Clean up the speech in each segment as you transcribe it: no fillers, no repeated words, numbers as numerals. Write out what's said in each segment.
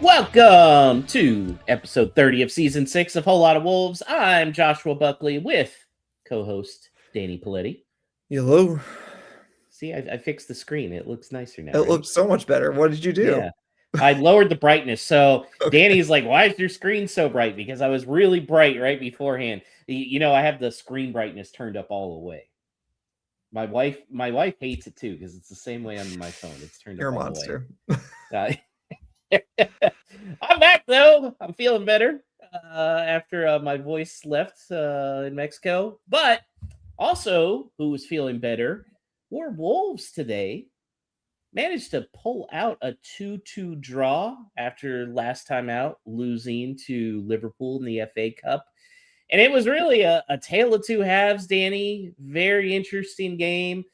Welcome to episode 30 of season 6 of Whole Lot of Wolves. I'm Joshua Buckley with co-host Danny Paletti. Hello. See, I fixed the screen. It looks nicer now, It right? looks so much better. What did you do? Yeah. I lowered the brightness. So Okay. Danny's like, why is your screen so bright? Because I was really bright right beforehand. I have the screen brightness turned up all the way. My wife hates it too because it's the same way on my phone. It's turned You're up a all the way. monster. I'm back though. I'm feeling better after my voice left in Mexico. But also, who was feeling better were Wolves today. Managed to pull out a 2-2 draw after last time out losing to Liverpool in the FA Cup. And it was really a tale of two halves, Danny. Very interesting game.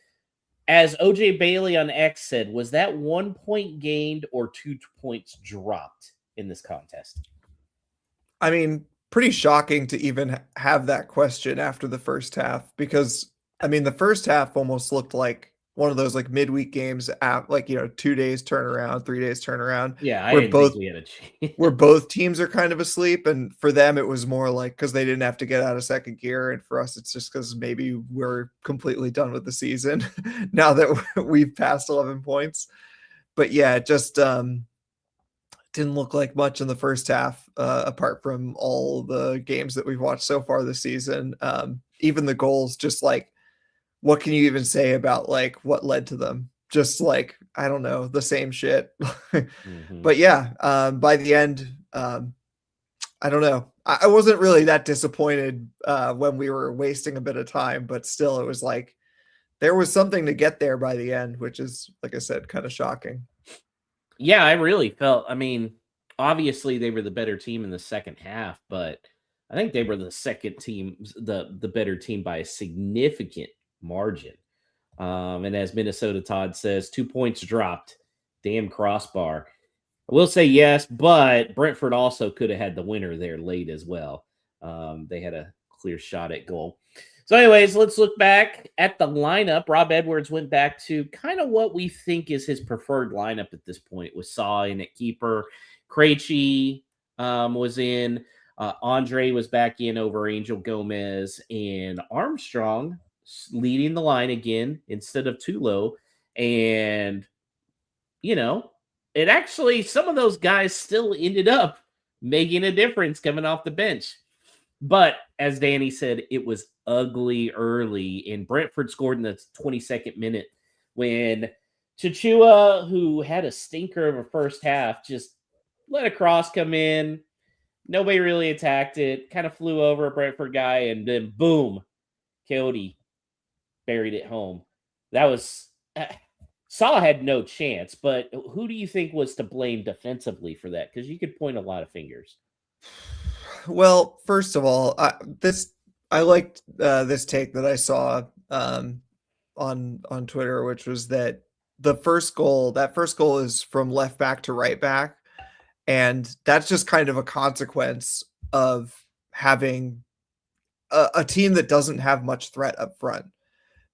As OJ Bailey on X said, was that 1 point gained or 2 points dropped in this contest? I mean, pretty shocking to even have that question after the first half because, the first half almost looked like one of those like midweek games at 2 days turnaround, 3 days turnaround Yeah, I where didn't think both we had a chance. where both teams are kind of asleep. And for them, it was more like because they didn't have to get out of second gear. And for us, it's just because maybe we're completely done with the season now that we've passed 11 points. But yeah, it just didn't look like much in the first half, apart from all the games that we've watched so far this season. Even the goals, just like, what can you even say about like what led to them? Just like, I don't know, the same shit. Mm-hmm. But yeah, by the end, I don't know. I wasn't really that disappointed when we were wasting a bit of time, but still, it was like there was something to get there by the end, which is, like I said, kind of shocking. Yeah, I really felt. Obviously they were the better team in the second half, but I think they were the second team, the better team by a significant margin. And as Minnesota Todd says, 2 points dropped. Damn crossbar. I will say yes, but Brentford also could have had the winner there late as well. They had a clear shot at goal. So, anyways, let's look back at the lineup. Rob Edwards went back to kind of what we think is his preferred lineup at this point, with Saw in at keeper. Krejci was in. Andre was back in over Angel Gomez, and Armstrong leading the line again instead of Tulo. And, it actually, some of those guys still ended up making a difference coming off the bench. But as Danny said, it was ugly early, and Brentford scored in the 22nd minute when Chichua, who had a stinker of a first half, just let a cross come in. Nobody really attacked it. Kind of flew over a Brentford guy, and then boom, Coyote buried it home. That was Saw had no chance, but who do you think was to blame defensively for that? Because you could point a lot of fingers. Well, first of all, I liked this take that I saw on Twitter, which was that that first goal is from left back to right back, and that's just kind of a consequence of having a team that doesn't have much threat up front.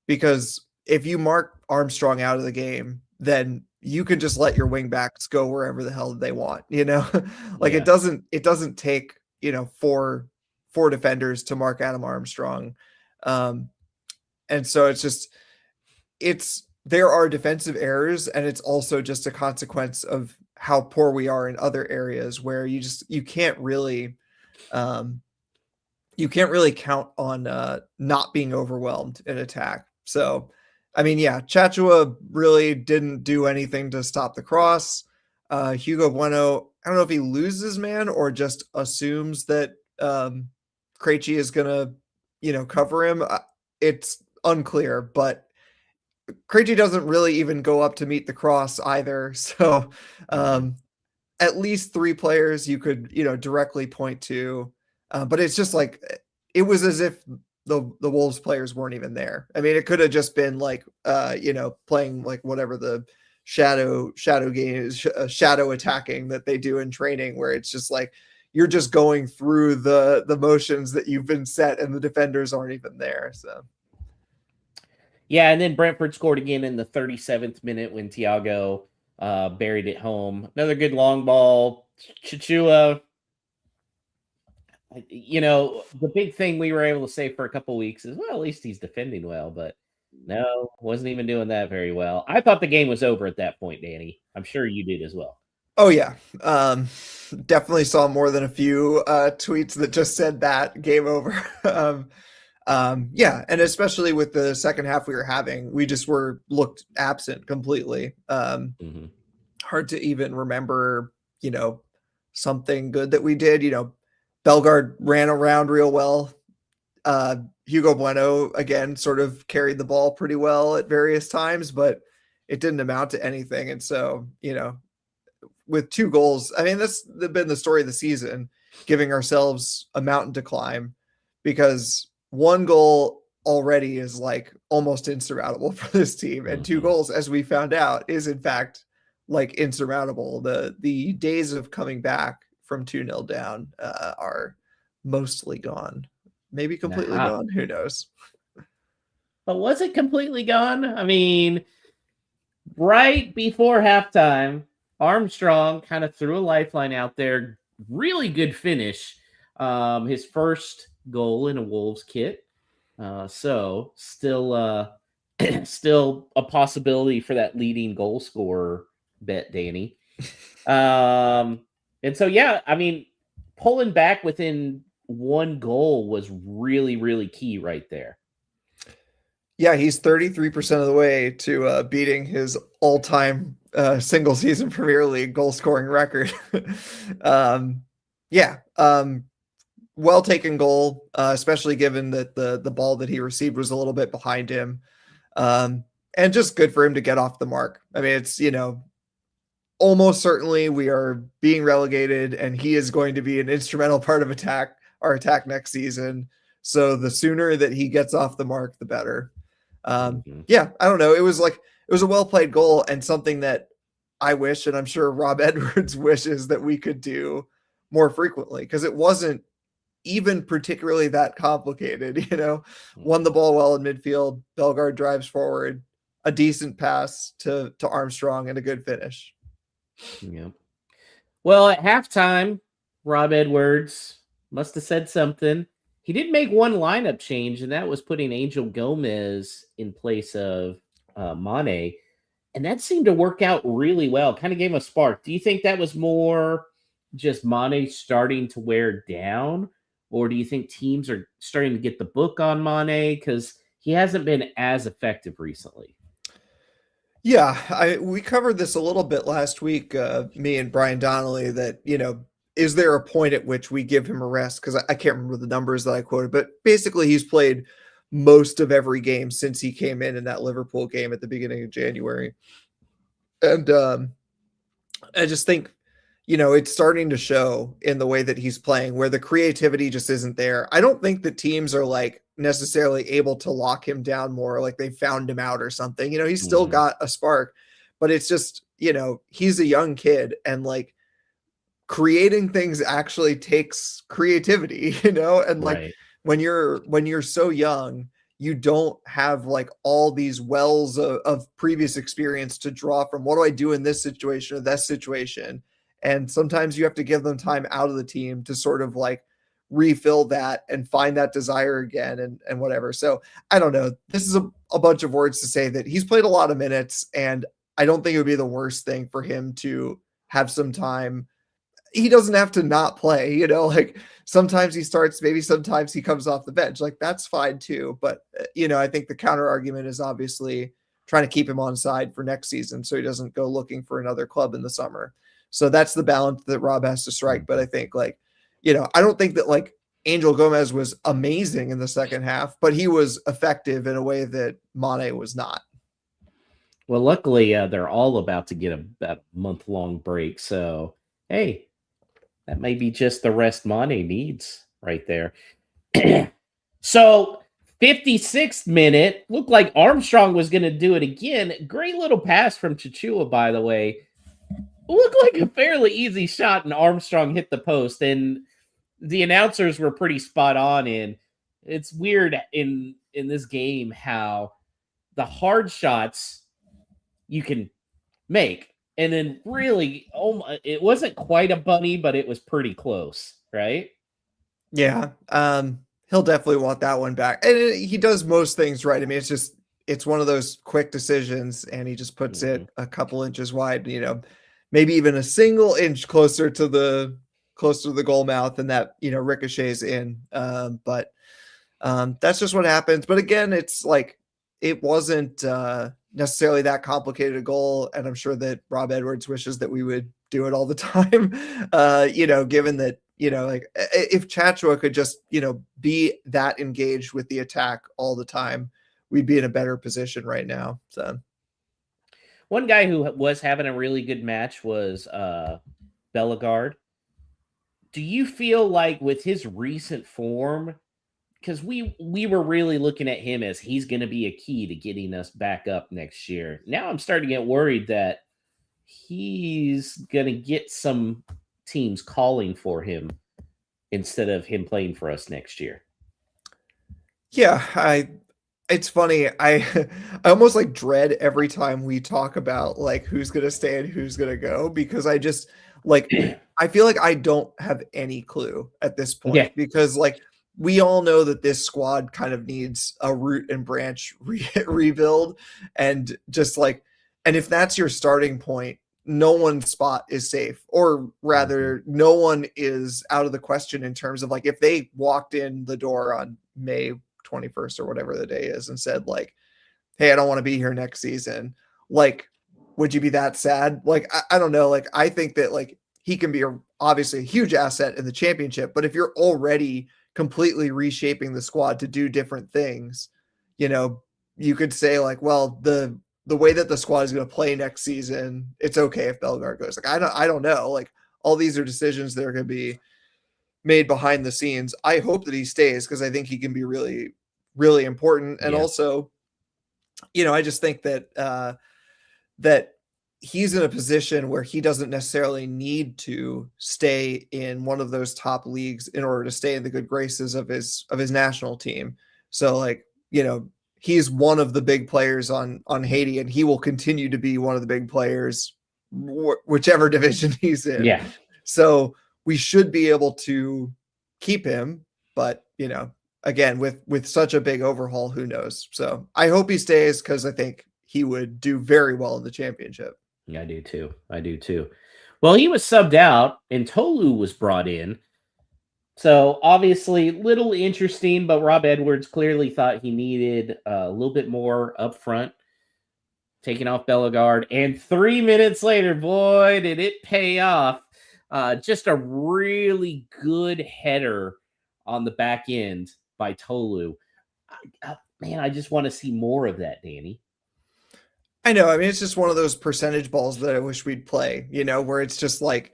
Because if you mark Armstrong out of the game, then you can just let your wing backs go wherever the hell they want, like Yeah. it doesn't take, four defenders to mark Adam Armstrong. And so there are defensive errors, and it's also just a consequence of how poor we are in other areas where you can't really count on not being overwhelmed in attack. So, yeah, Chachua really didn't do anything to stop the cross. Hugo Bueno, I don't know if he loses man or just assumes that Krejci is gonna, cover him. It's unclear, but Krejci doesn't really even go up to meet the cross either. So, at least three players you could, directly point to. But it's just like it was as if the Wolves players weren't even there. It could have just been like playing like whatever the shadow game is, shadow attacking that they do in training, where it's just like you're just going through the motions that you've been set, and the defenders aren't even there. So Yeah, and then Brentford scored again in the 37th minute when Thiago buried it home. Another good long ball. Chichua, the big thing we were able to say for a couple weeks is, well, at least he's defending well, but no, wasn't even doing that very well. I thought the game was over at that point, Danny. I'm sure you did as well. Oh yeah. Definitely saw more than a few tweets that just said that game over. Yeah, and especially with the second half we were having, we just looked absent completely. Mhm. Hard to even remember, something good that we did. Bellegarde ran around real well. Hugo Bueno again sort of carried the ball pretty well at various times, but it didn't amount to anything. And so, with 2 goals, I mean, that's been the story of the season, giving ourselves a mountain to climb, because 1 goal already is like almost insurmountable for this team, and 2 goals, as we found out, is in fact like insurmountable. The days of coming back from 2-0 down are mostly gone, maybe completely Nah. gone. Who knows? But was it completely gone? I mean, right before halftime, Armstrong kind of threw a lifeline out there. Really good finish. His first goal in a Wolves kit. So still a possibility for that leading goal scorer bet, Danny. And so yeah, I mean, pulling back within 1 goal was really, really key right there. Yeah, he's 33% of the way to beating his all-time single season Premier League goal scoring record. Yeah, well taken goal, especially given that the ball that he received was a little bit behind him, and just good for him to get off the mark. I mean, it's almost certainly we are being relegated, and he is going to be an instrumental part of our attack next season. So the sooner that he gets off the mark, the better. Yeah, I don't know. It was a well played goal, and something that I wish, and I'm sure Rob Edwards wishes, that we could do more frequently, because it wasn't even particularly that complicated. Won the ball well in midfield. Bellegarde drives forward, a decent pass to Armstrong, and a good finish. Yeah. Well, at halftime, Rob Edwards must have said something. He did make one lineup change, and that was putting Angel Gomez in place of Mane. And that seemed to work out really well. Kind of gave him a spark. Do you think that was more just Mane starting to wear down? Or do you think teams are starting to get the book on Mane? Because he hasn't been as effective recently. Yeah, we covered this a little bit last week, me and Brian Donnelly, that, is there a point at which we give him a rest? Because I can't remember the numbers that I quoted, but basically he's played most of every game since he came in that Liverpool game at the beginning of January. And I just think, it's starting to show in the way that he's playing, where the creativity just isn't there. I don't think the teams are like necessarily able to lock him down more, like they found him out or something. He's still got a spark, but it's just, he's a young kid, and like creating things actually takes creativity, and like Right. when you're so young, you don't have like all these wells of previous experience to draw from. What do I do in this situation or that situation? And sometimes you have to give them time out of the team to sort of like refill that and find that desire again, and whatever. So I don't know. This is a bunch of words to say that he's played a lot of minutes, and I don't think it would be the worst thing for him to have some time. He doesn't have to not play, like sometimes he starts, maybe sometimes he comes off the bench. Like that's fine too. But, I think the counter argument is obviously trying to keep him on side for next season so he doesn't go looking for another club in the summer. So that's the balance that Rob has to strike. But I think I don't think that like Angel Gomez was amazing in the second half, but he was effective in a way that Mane was not. Well, luckily, they're all about to get a month-long break. So, hey, that may be just the rest Mane needs right there. So, 56th minute, looked like Armstrong was going to do it again. Great little pass from Chichua, by the way. Looked like a fairly easy shot, and Armstrong hit the post. And the announcers were pretty spot on. And it's weird in this game how the hard shots you can make, and then really, it wasn't quite a bunny, but it was pretty close, right? Yeah. He'll definitely want that one back. And he does most things right. I mean, it's one of those quick decisions, and he just puts Mm-hmm. it a couple inches wide, maybe even a single inch closer to the goal mouth, and that, ricochets in. But that's just what happens. But again, it's like it wasn't necessarily that complicated a goal, and I'm sure that Rob Edwards wishes that we would do it all the time. Given that like if Chachua could just be that engaged with the attack all the time, we'd be in a better position right now. So One guy who was having a really good match was Bellegarde. Do you feel like with his recent form, because we were really looking at him as he's going to be a key to getting us back up next year. Now I'm starting to get worried that he's going to get some teams calling for him instead of him playing for us next year. yeah, it's funny. I almost like dread every time we talk about like who's gonna stay and who's gonna go, because I just like I feel like I don't have any clue at this Yeah. point, because like we all know that this squad kind of needs a root and branch rebuild, and just like, and if that's your starting point, no one's spot is safe, or Mm-hmm. rather no one is out of the question in terms of like if they walked in the door on May 21st or whatever the day is and said like, hey, I don't want to be here next season, like, would you be that sad? Like, I don't know. Like, I think that like he can be obviously a huge asset in the championship, but if you're already completely reshaping the squad to do different things, you know, you could say like, well, the way that the squad is going to play next season, it's okay if Bellegarde goes. Like, I don't know. Like, all these are decisions that are going to be made behind the scenes. I hope that he stays because I think he can be really, really important. And Yeah. also, I just think that that he's in a position where he doesn't necessarily need to stay in one of those top leagues in order to stay in the good graces of his national team. So like, he's one of the big players on Haiti, and he will continue to be one of the big players whichever division he's in. Yeah. So we should be able to keep him, but again, with such a big overhaul, who knows? So I hope he stays because I think he would do very well in the championship. I do too. I do too. Well, he was subbed out and Tolu was brought in. So obviously, little interesting, but Rob Edwards clearly thought he needed a little bit more up front, taking off Bellegarde. And 3 minutes later, boy, did it pay off. Just a really good header on the back end by Tolu. Man, I just want to see more of that, Danny. I know. I mean, it's just one of those percentage balls that I wish we'd play, where it's just like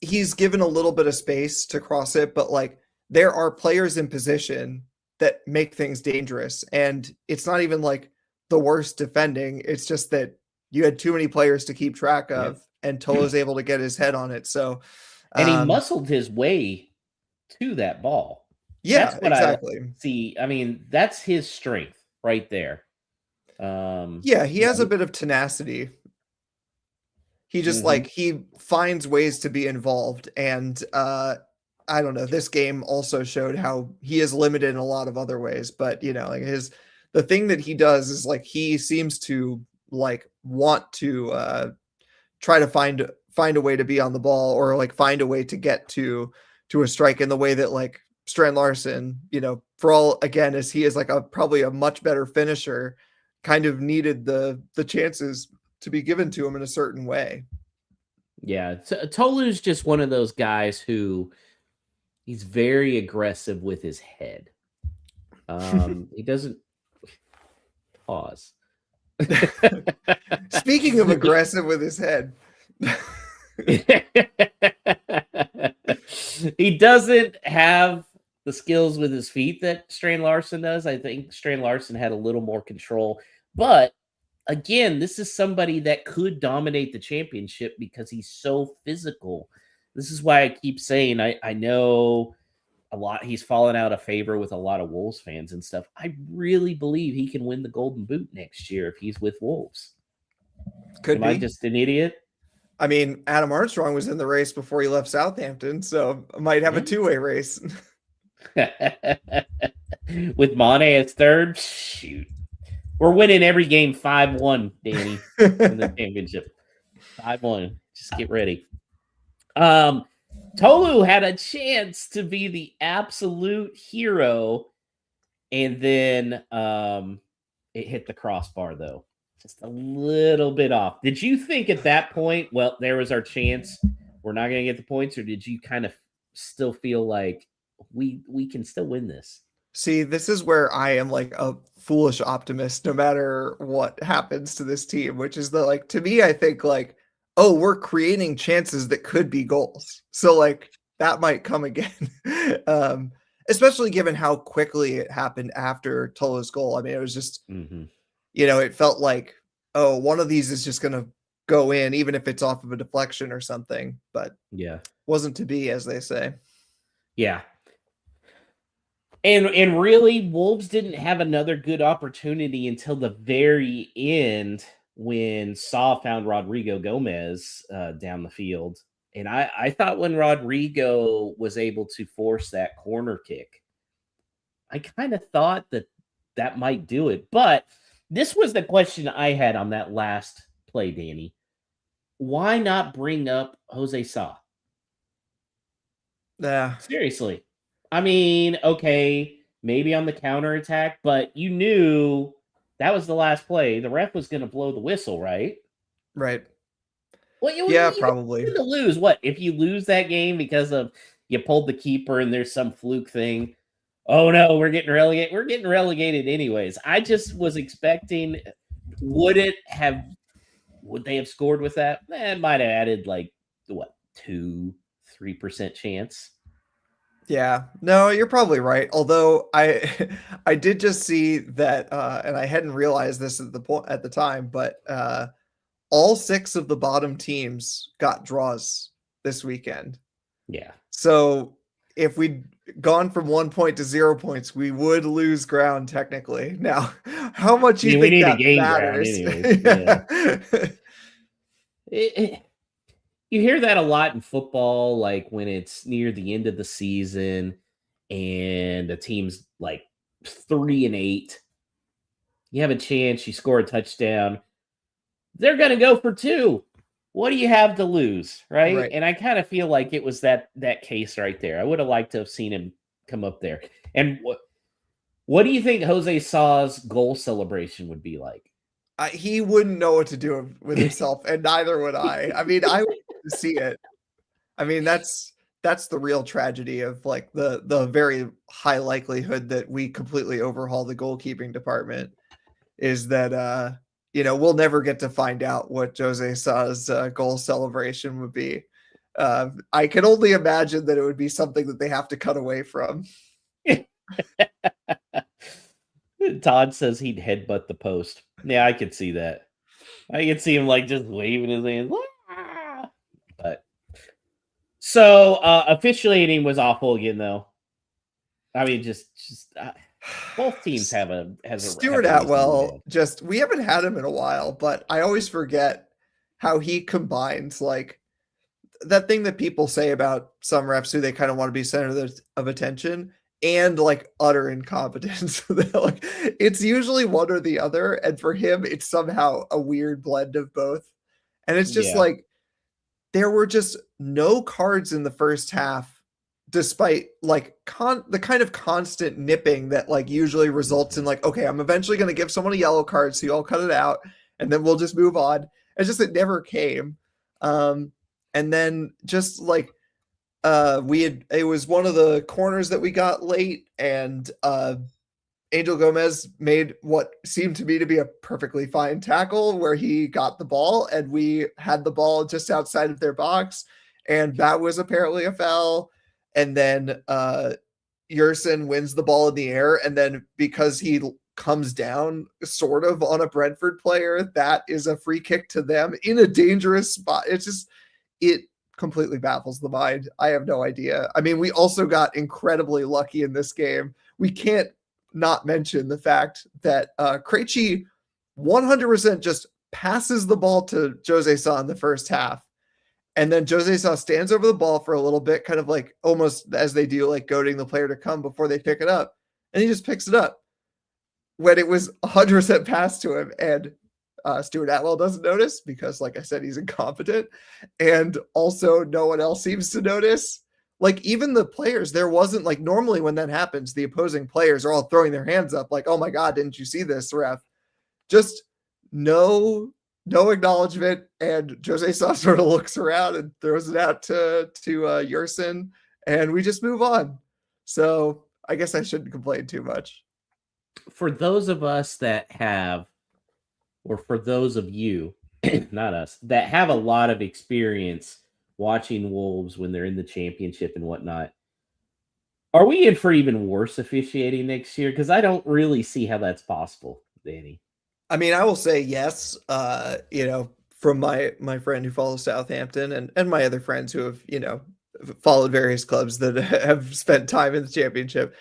he's given a little bit of space to cross it, but like there are players in position that make things dangerous. And it's not even like the worst defending. It's just that you had too many players to keep track Yeah. of, and Tolo's able to get his head on it. So, And he um, muscled his way to that ball. That's yeah, what I like exactly. to see. I mean, that's his strength right there. Yeah, he You has a know, bit of tenacity. He just mhm. like he finds ways to be involved, and I don't know, this game also showed how he is limited in a lot of other ways, but like the thing that he does is like he seems to like want to try to find a way to be on the ball, or like find a way to get to a strike in the way that like Strand Larson, for all again as he is like a probably a much better finisher, kind of needed the chances to be given to him in a certain way. Yeah, Tolu's just one of those guys who he's very aggressive with his head. He doesn't pause. Speaking of aggressive with his head, He doesn't have the skills with his feet that Strain Larson does. I think Strain Larson had a little more control. But again, this is somebody that could dominate the championship because he's so physical. This is why I keep saying I know a lot he's fallen out of favor with a lot of Wolves fans and stuff. I really believe he can win the Golden Boot next year if he's with Wolves. Could Am I be. just an idiot? I mean, Adam Armstrong was in the race before he left Southampton, so might have a Yeah. two-way race. With Mane as third, shoot. We're winning every game 5-1, Danny, in the championship. 5-1. Just get ready. Tolu had a chance to be the absolute hero, and then it hit the crossbar though. Just a little bit off. Did you think at that point, well, there was our chance, we're not going to get the points, or did you kind of still feel like we can still win this? See, this is where I am like a foolish optimist no matter what happens to this team, which is the like to me, I think like, oh, we're creating chances that could be goals. So like that might come again. Especially given how quickly it happened after Tolo's goal. I mean, it was just, it felt like, oh, one of these is just gonna go in, even if it's off of a deflection or something, but Yeah. wasn't to be, as they say. Yeah. And really, Wolves didn't have another good opportunity until the very end when Saw found Rodrigo Gomez down the field. And I thought when Rodrigo was able to force that corner kick, I kind of thought that might do it. But this was the question I had on that last play, Danny. Why not bring up Jose Saw? Yeah. Seriously. I mean, okay, maybe on the counterattack, but you knew that was the last play. The ref was going to blow the whistle, right? Right. Well, yeah, probably. To lose. What if you lose that game because of you pulled the keeper and there's some fluke thing? Oh no, we're getting relegated. We're getting relegated anyways. I just was expecting. Would they have scored with that? It might have added like what 2-3% chance. Yeah, no, you're probably right. Although I I did just see that and I hadn't realized this at the time, but all 6 of the bottom teams got draws this weekend. Yeah. So if we'd gone from 1 point to 0 points, we would lose ground technically. Now, how much you we think need to that gain matters? ground anyways. You hear that a lot in football, like when it's near the end of the season and a team's like 3-8. You have a chance, you score a touchdown. They're going to go for 2. What do you have to lose, right? Right. And I kind of feel like it was that case right there. I would have liked to have seen him come up there. And what do you think Jose Saw's goal celebration would be like? He wouldn't know what to do with himself, and neither would I. I mean, I would see it. I mean, that's the real tragedy of like the very high likelihood that we completely overhaul the goalkeeping department is that we'll never get to find out what Jose Saw's goal celebration would be. I can only imagine that it would be something that they have to cut away from. Todd says he'd headbutt the post. Yeah, I could see that. I could see him like just waving his hands. But so officiating was awful again, though. I mean, just both teams have a Stuart Atwell. Just we haven't had him in a while, but I always forget how he combines like that thing that people say about some refs who they kind of want to be center of attention and like utter incompetence. Like it's usually one or the other, and for him, it's somehow a weird blend of both. And it's just like there were just no cards in the first half, despite like the kind of constant nipping that like usually results in like, okay, I'm eventually going to give someone a yellow card, so you all cut it out, and then we'll just move on. It's just it never came. And then just like it was one of the corners that we got late, and Angel Gomez made what seemed to me to be a perfectly fine tackle where he got the ball and we had the ball just outside of their box, and that was apparently a foul. And then Yerson wins the ball in the air, and then because he comes down sort of on a Brentford player, that is a free kick to them in a dangerous spot. It completely baffles the mind. I have no idea. I mean, we also got incredibly lucky in this game. We can't not mention the fact that Krejci 100% just passes the ball to Jose Sa in the first half. And then Jose Sa stands over the ball for a little bit, kind of like almost as they do, like goading the player to come before they pick it up. And he just picks it up when it was 100% passed to him. And Stuart Atwell doesn't notice because, like I said, he's incompetent. And also, no one else seems to notice. Like, even the players, there wasn't like normally when that happens, the opposing players are all throwing their hands up, like, oh my God, didn't you see this, ref? Just no acknowledgement, and Jose Sa sort of looks around and throws it out to Yerson, and we just move on. So I guess I shouldn't complain too much. For those of us that have, or for those of you, not us, that have a lot of experience watching Wolves when they're in the championship and whatnot, are we in for even worse officiating next year? Because I don't really see how that's possible, Danny. I mean, I will say yes. From my friend who follows Southampton and my other friends who have followed various clubs that have spent time in the championship,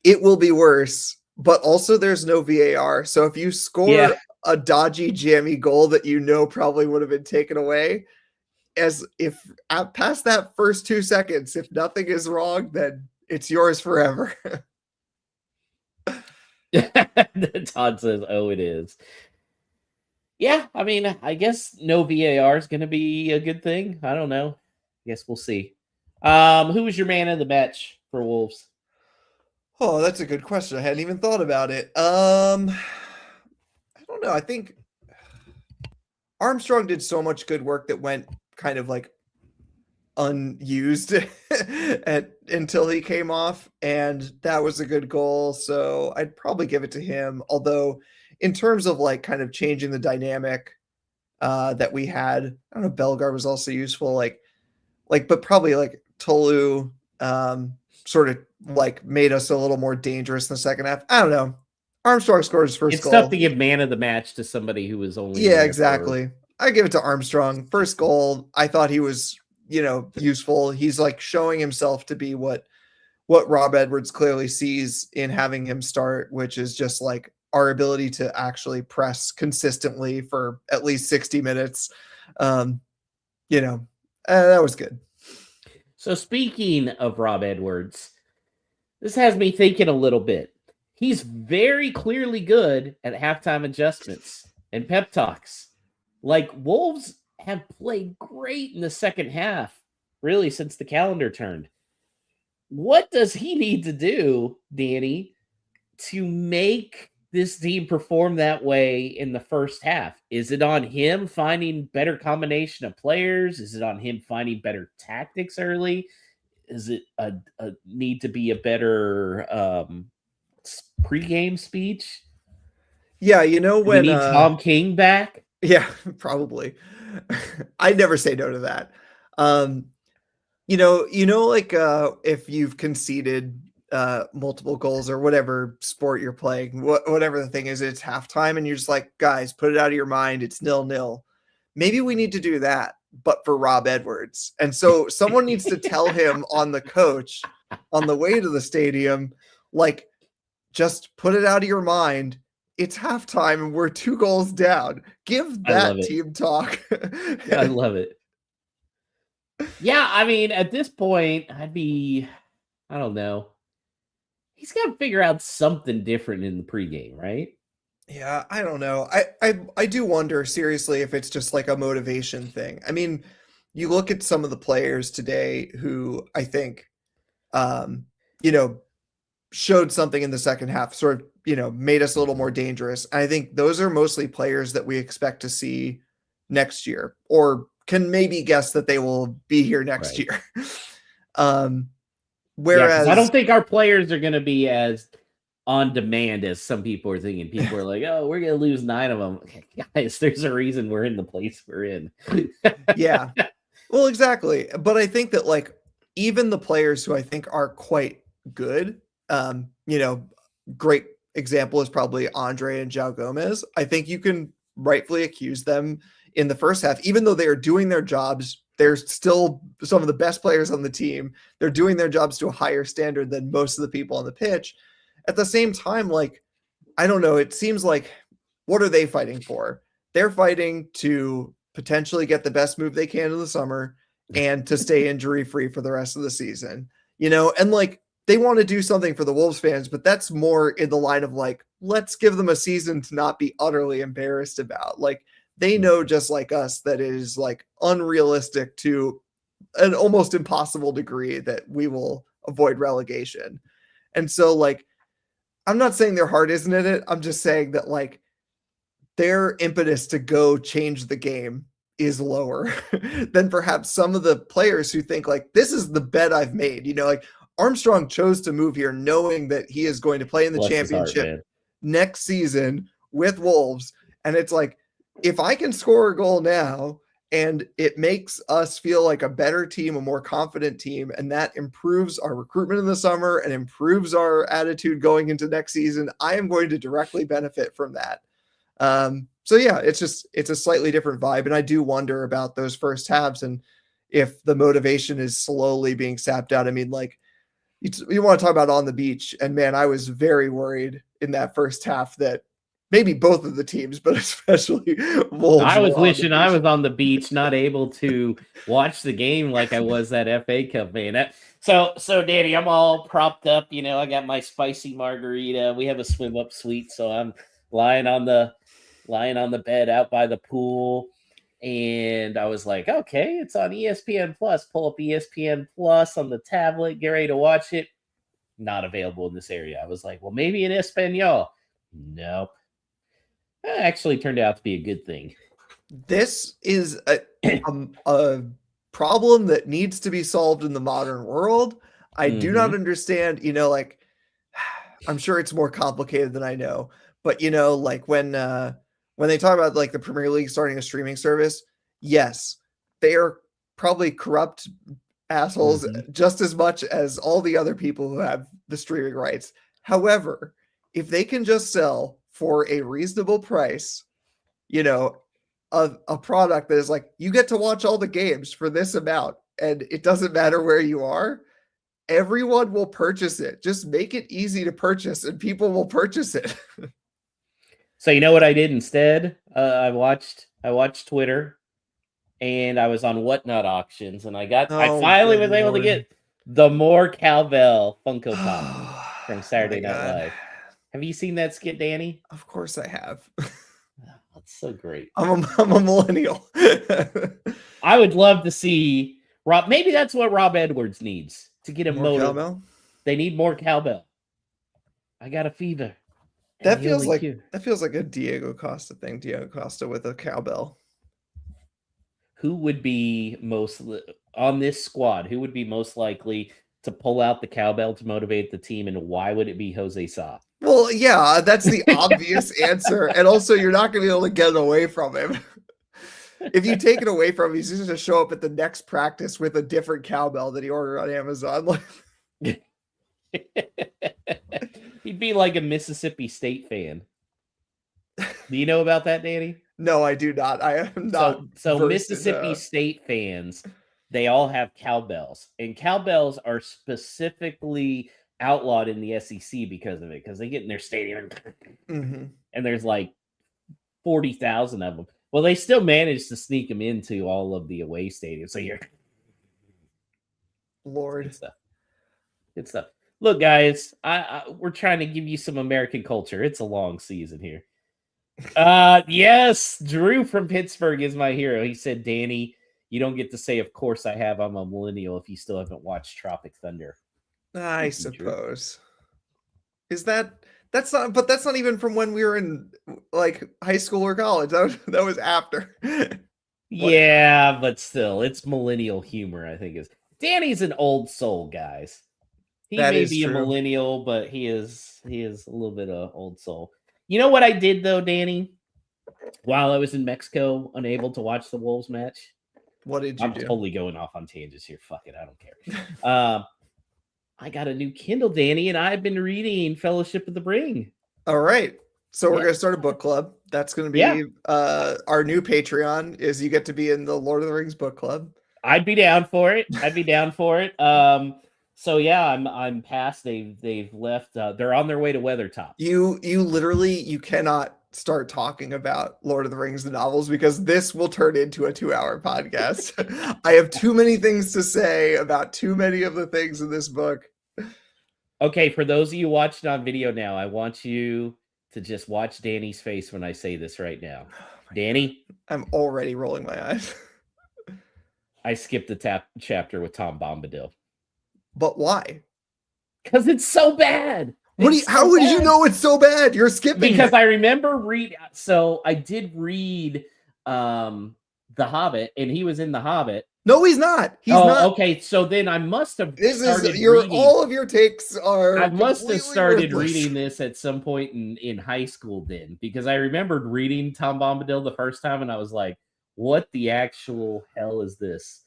it will be worse. But also, there's no VAR, so if you score a dodgy, jammy goal that probably would have been taken away, as if past that first 2 seconds, if nothing is wrong, then it's yours forever. Todd says, "Oh, it is." Yeah, I mean, I guess no VAR is going to be a good thing. I don't know. I guess we'll see. Who was your man of the match for Wolves? Oh, that's a good question. I hadn't even thought about it. I don't know. I think Armstrong did so much good work that went kind of like unused until he came off, and that was a good goal. So I'd probably give it to him. Although, in terms of like kind of changing the dynamic that we had, I don't know. Bellegarde was also useful. But probably like Tolu sort of like made us a little more dangerous in the second half. I don't know. Armstrong scored his first goal. It's tough to give man of the match to somebody who was only exactly. I give it to Armstrong. First goal, I thought he was useful. He's like showing himself to be what Rob Edwards clearly sees in having him start, which is just like our ability to actually press consistently for at least 60 minutes. That was good. So speaking of Rob Edwards, this has me thinking a little bit. He's very clearly good at halftime adjustments and pep talks. Like, Wolves have played great in the second half, really, since the calendar turned. What does he need to do, Danny, to make this team perform that way in the first half? Is it on him finding better combination of players? Is it on him finding better tactics early? Is it a need to be a better pregame speech? Yeah, when we need Tom King back. Yeah, probably. I'd never say no to that. If you've conceded multiple goals or whatever sport you're playing, whatever the thing is, it's halftime and you're just like, guys, put it out of your mind. It's 0-0. Maybe we need to do that, but for Rob Edwards. And so someone needs to tell him on the coach on the way to the stadium, like, just put it out of your mind. It's halftime and we're 2 goals down. Give that team talk. I love it. Yeah, I mean, at this point, I don't know. He's got to figure out something different in the pregame, right? Yeah, I don't know. I do wonder seriously if it's just like a motivation thing. I mean, you look at some of the players today who I think, showed something in the second half, sort of, made us a little more dangerous. And I think those are mostly players that we expect to see next year, or can maybe guess that they will be here next year. Whereas I don't think our players are going to be as on demand as some people are thinking. People are like, "Oh, we're going to lose 9 of them." Guys, there's a reason we're in the place we're in. Yeah. Well, exactly. But I think that like even the players who I think are quite good, great example is probably Andre and João Gomez. I think you can rightfully accuse them in the first half, even though they are doing their jobs. They're still some of the best players on the team. They're doing their jobs to a higher standard than most of the people on the pitch. At the same time, like, I don't know, it seems like, what are they fighting for? they're fighting to potentially get the best move they can in the summer and to stay injury free for the rest of the season. And like they want to do something for the Wolves fans, but that's more in the line of like, let's give them a season to not be utterly embarrassed about. Like they know just like us that it is like unrealistic to an almost impossible degree that we will avoid relegation. And so like I'm not saying their heart isn't in it. I'm just saying that like their impetus to go change the game is lower than perhaps some of the players who think like this is the bet I've made. Like Armstrong chose to move here knowing that he is going to play in the Bless his heart, championship man. next season with Wolves. And it's like, if I can score a goal now and it makes us feel like a better team, a more confident team, and that improves our recruitment in the summer and improves our attitude going into next season, I am going to directly benefit from that. So yeah, it's a slightly different vibe. And I do wonder about those first halves and if the motivation is slowly being sapped out. I mean, like you want to talk about on the beach, and man, I was very worried in that first half that maybe both of the teams, but especially Wolves. I was wishing I was on the beach, not able to watch the game like I was that FA Cup, man. So Danny, I'm all propped up. I got my spicy margarita. We have a swim up suite, so I'm lying on the bed out by the pool. And I was like, okay, it's on ESPN Plus. Pull up ESPN Plus on the tablet, get ready to watch it. Not available in this area. I was like, well, maybe in Espanol. Nope. That actually turned out to be a good thing. This is a problem that needs to be solved in the modern world. I do not understand, like, I'm sure it's more complicated than I know, but like when they talk about like the Premier League starting a streaming service, yes, they are probably corrupt assholes just as much as all the other people who have the streaming rights. However, if they can just sell for a reasonable price, a product that is like, you get to watch all the games for this amount and it doesn't matter where you are, everyone will purchase it. Just make it easy to purchase and people will purchase it. So you know what I did instead? I watched Twitter, and I was on Whatnot auctions, and I finally was able to get the more Cowbell Funko Pop from Saturday Night Live. Have you seen that skit, Danny? Of course I have. That's so great. I'm a millennial. I would love to see Rob. Maybe that's what Rob Edwards needs to get a motive. Cowbell? They need more cowbell. I got a fever. That feels like a Diego Costa thing. Diego Costa with a cowbell. Who would be most on this squad? Who would be most likely to pull out the cowbell to motivate the team, and why would it be Jose Sa? Well, yeah, that's the obvious answer, and also you're not going to be able to get it away from him. If you take it away from him, he's just going to show up at the next practice with a different cowbell that he ordered on Amazon. He'd be like a Mississippi State fan. Do you know about that, Danny? No, I do not. I am not. So Mississippi State fans, they all have cowbells, and cowbells are specifically outlawed in the SEC because of it, because they get in their stadium and there's like 40,000 of them. Well, they still managed to sneak them into all of the away stadiums. So you're Lord. Good stuff. Look, guys, we're trying to give you some American culture. It's a long season here. Yes, Drew from Pittsburgh is my hero. He said, Danny, you don't get to say, of course I have. I'm a millennial if you still haven't watched Tropic Thunder. I suppose. Is that's not even from when we were in like high school or college. That was after. Yeah, but still, it's millennial humor, I think. Danny's an old soul, guys. He may be a millennial, but he is a little bit of old soul. You know what I did though, Danny? While I was in Mexico, unable to watch the Wolves match. What did you do? I'm totally going off on tangents here. Fuck it, I don't care. I got a new Kindle, Danny, and I've been reading Fellowship of the Ring. All right. So we're going to start a book club. That's going to be our new Patreon, is you get to be in the Lord of the Rings book club. I'd be down for it. So yeah, I'm past. They've left. They're on their way to Weathertop. You literally, you cannot start talking about Lord of the Rings, the novels, because this will turn into a 2-hour podcast. I have too many things to say about too many of the things in this book. Okay, for those of you watching on video now, I want you to just watch Danny's face when I say this right now. Danny, I'm already rolling my eyes. I skipped the chapter with Tom Bombadil. But why? Because it's so bad. How would you know it's so bad? You're skipping because it. I remember so I did read The Hobbit, and he was in The Hobbit. No, he's not. He's not. Okay. So then I must have all of your takes are. I must have started reading this at some point in high school then, because I remembered reading Tom Bombadil the first time, and I was like, "What the actual hell is this?"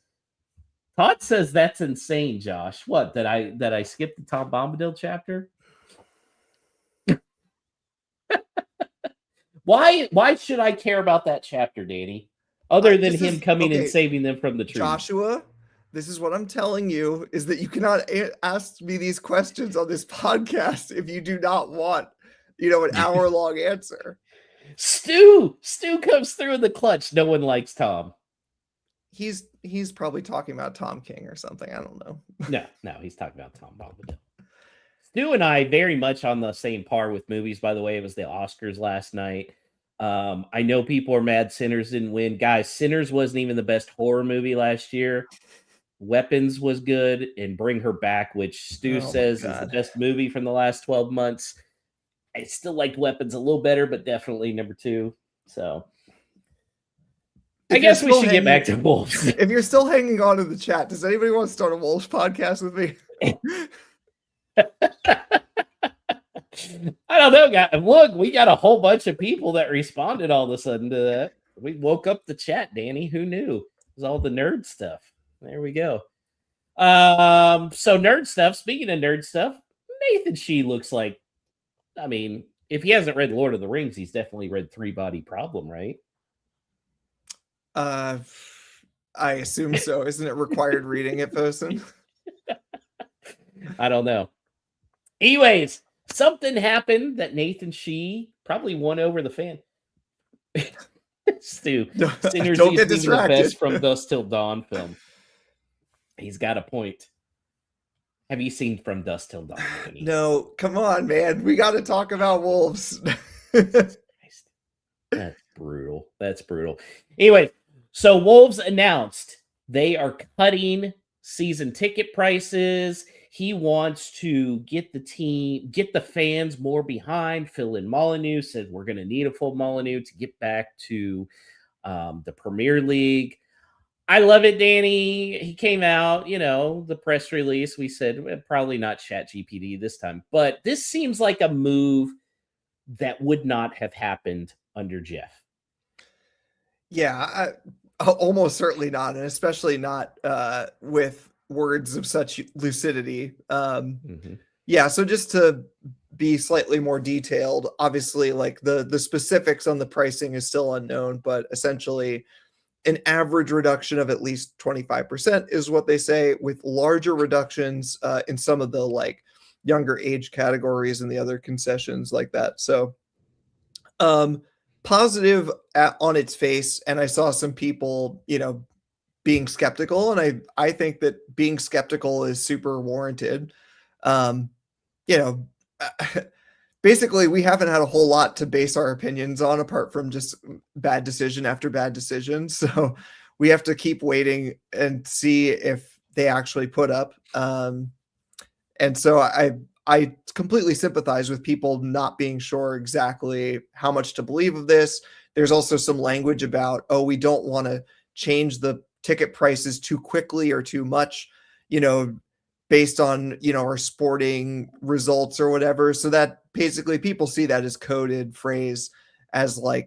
Todd says that's insane, Josh. What, that I skipped the Tom Bombadil chapter? Why should I care about that chapter, Danny? Other than him coming and saving them from the tree. Joshua, this is what I'm telling you, is that you cannot ask me these questions on this podcast if you do not want, an hour-long answer. Stu comes through in the clutch. No one likes Tom. He's probably talking about Tom King or something. I don't know. No, he's talking about Tom Bombadil. Stu and I very much on the same par with movies, by the way. It was the Oscars last night. I know people are mad Sinners didn't win. Guys, Sinners wasn't even the best horror movie last year. Weapons was good, and Bring Her Back, which Stu says is the best movie from the last 12 months. I still liked Weapons a little better, but definitely number 2. So I guess we should get back to Wolves. If you're still hanging on in the chat, does anybody want to start a Wolves podcast with me? I don't know, guys. Look, we got a whole bunch of people that responded all of a sudden to that. We woke up the chat, Danny. Who knew? It was all the nerd stuff. There we go. So nerd stuff. Speaking of nerd stuff, Nathan Shee looks like, if he hasn't read Lord of the Rings, he's definitely read Three Body Problem, right? I assume so. Isn't it required reading at Fosun? I don't know. Anyways, something happened that Nathan Shee probably won over the fan. Stu, Sinners don't get distracted. The best from Dusk Till Dawn film. He's got a point. Have you seen From Dusk Till Dawn? No, come on, man. We got to talk about Wolves. That's brutal. That's brutal. Anyway, so Wolves announced they are cutting season ticket prices. He wants to get the fans more behind. Phil and Molyneux said we're going to need a full Molyneux to get back to the Premier League. I love it, Danny. He came out, the press release. We said probably not ChatGPT this time, but this seems like a move that would not have happened under Jeff. Yeah, almost certainly not, and especially not with words of such lucidity. Yeah, so just to be slightly more detailed, obviously, like the specifics on the pricing is still unknown, but essentially an average reduction of at least 25% is what they say, with larger reductions in some of the younger age categories and the other concessions like that. So positive on its face. And I saw some people, being skeptical. And I think that being skeptical is super warranted. Basically we haven't had a whole lot to base our opinions on apart from just bad decision after bad decision. So we have to keep waiting and see if they actually put up. And so I completely sympathize with people not being sure exactly how much to believe of this. There's also some language about, we don't want to change the ticket prices too quickly or too much, based on, our sporting results or whatever. So that basically people see that as coded phrase as well,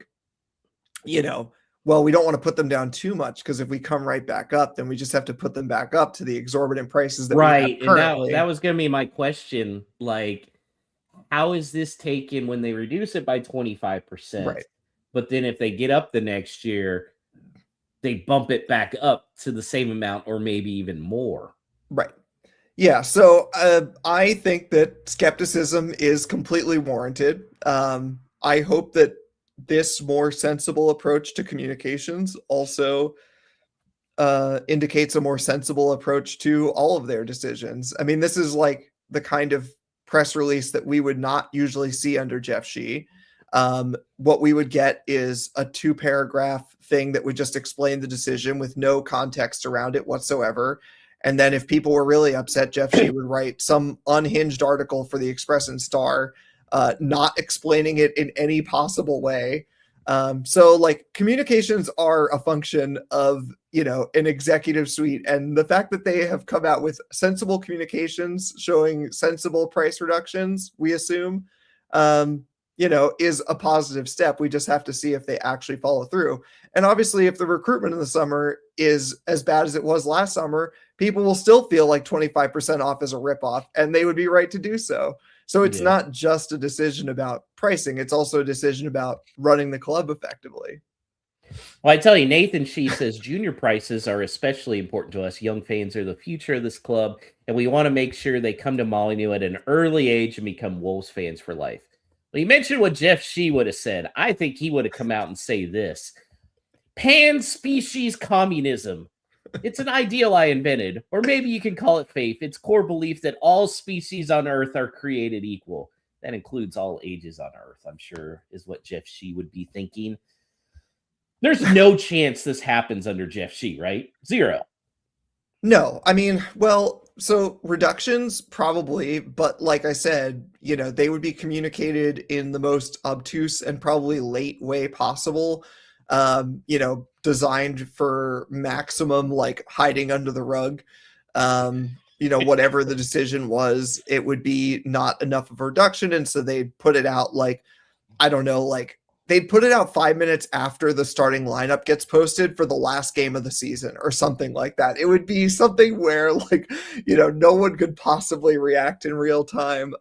we don't want to put them down too much because if we come right back up, then we just have to put them back up to the exorbitant prices that right. We have and that was going to be my question. How is this taken when they reduce it by 25%? Right. But then if they get up the next year, they bump it back up to the same amount or maybe even more. Right. Yeah. So I think that skepticism is completely warranted. I hope that this more sensible approach to communications also indicates a more sensible approach to all of their decisions. I mean, this is like the kind of press release that we would not usually see under Jeff Shee. What we would get is a 2-paragraph thing that would just explain the decision with no context around it whatsoever. And then if people were really upset, Jeff Shee would write some unhinged article for the Express and Star, not explaining it in any possible way. So like communications are a function of, an executive suite, and the fact that they have come out with sensible communications showing sensible price reductions, we assume, is a positive step. We just have to see if they actually follow through. And obviously, if the recruitment in the summer is as bad as it was last summer, people will still feel like 25% off is a ripoff, and they would be right to do so. So it's not just a decision about pricing. It's also a decision about running the club effectively. Well, I tell you, Nathan Shee says junior prices are especially important to us. Young fans are the future of this club, and we want to make sure they come to Molineux at an early age and become Wolves fans for life. Well, you mentioned what Jeff Shee would have said. I think he would have come out and say this: pan-species communism. It's an ideal I invented, or maybe you can call it faith. It's core belief that all species on Earth are created equal. That includes all ages on Earth, I'm sure, is what Jeff Shee would be thinking. There's no chance this happens under Jeff Shee, right? Zero. No, I mean, well, so reductions probably, but like I said, they would be communicated in the most obtuse and probably late way possible. Designed for maximum like hiding under the rug. Whatever the decision was, it would be not enough of a reduction. And so they'd put it out like, I don't know, like they'd put it out 5 minutes after the starting lineup gets posted for the last game of the season or something like that. It would be something where like, no one could possibly react in real time.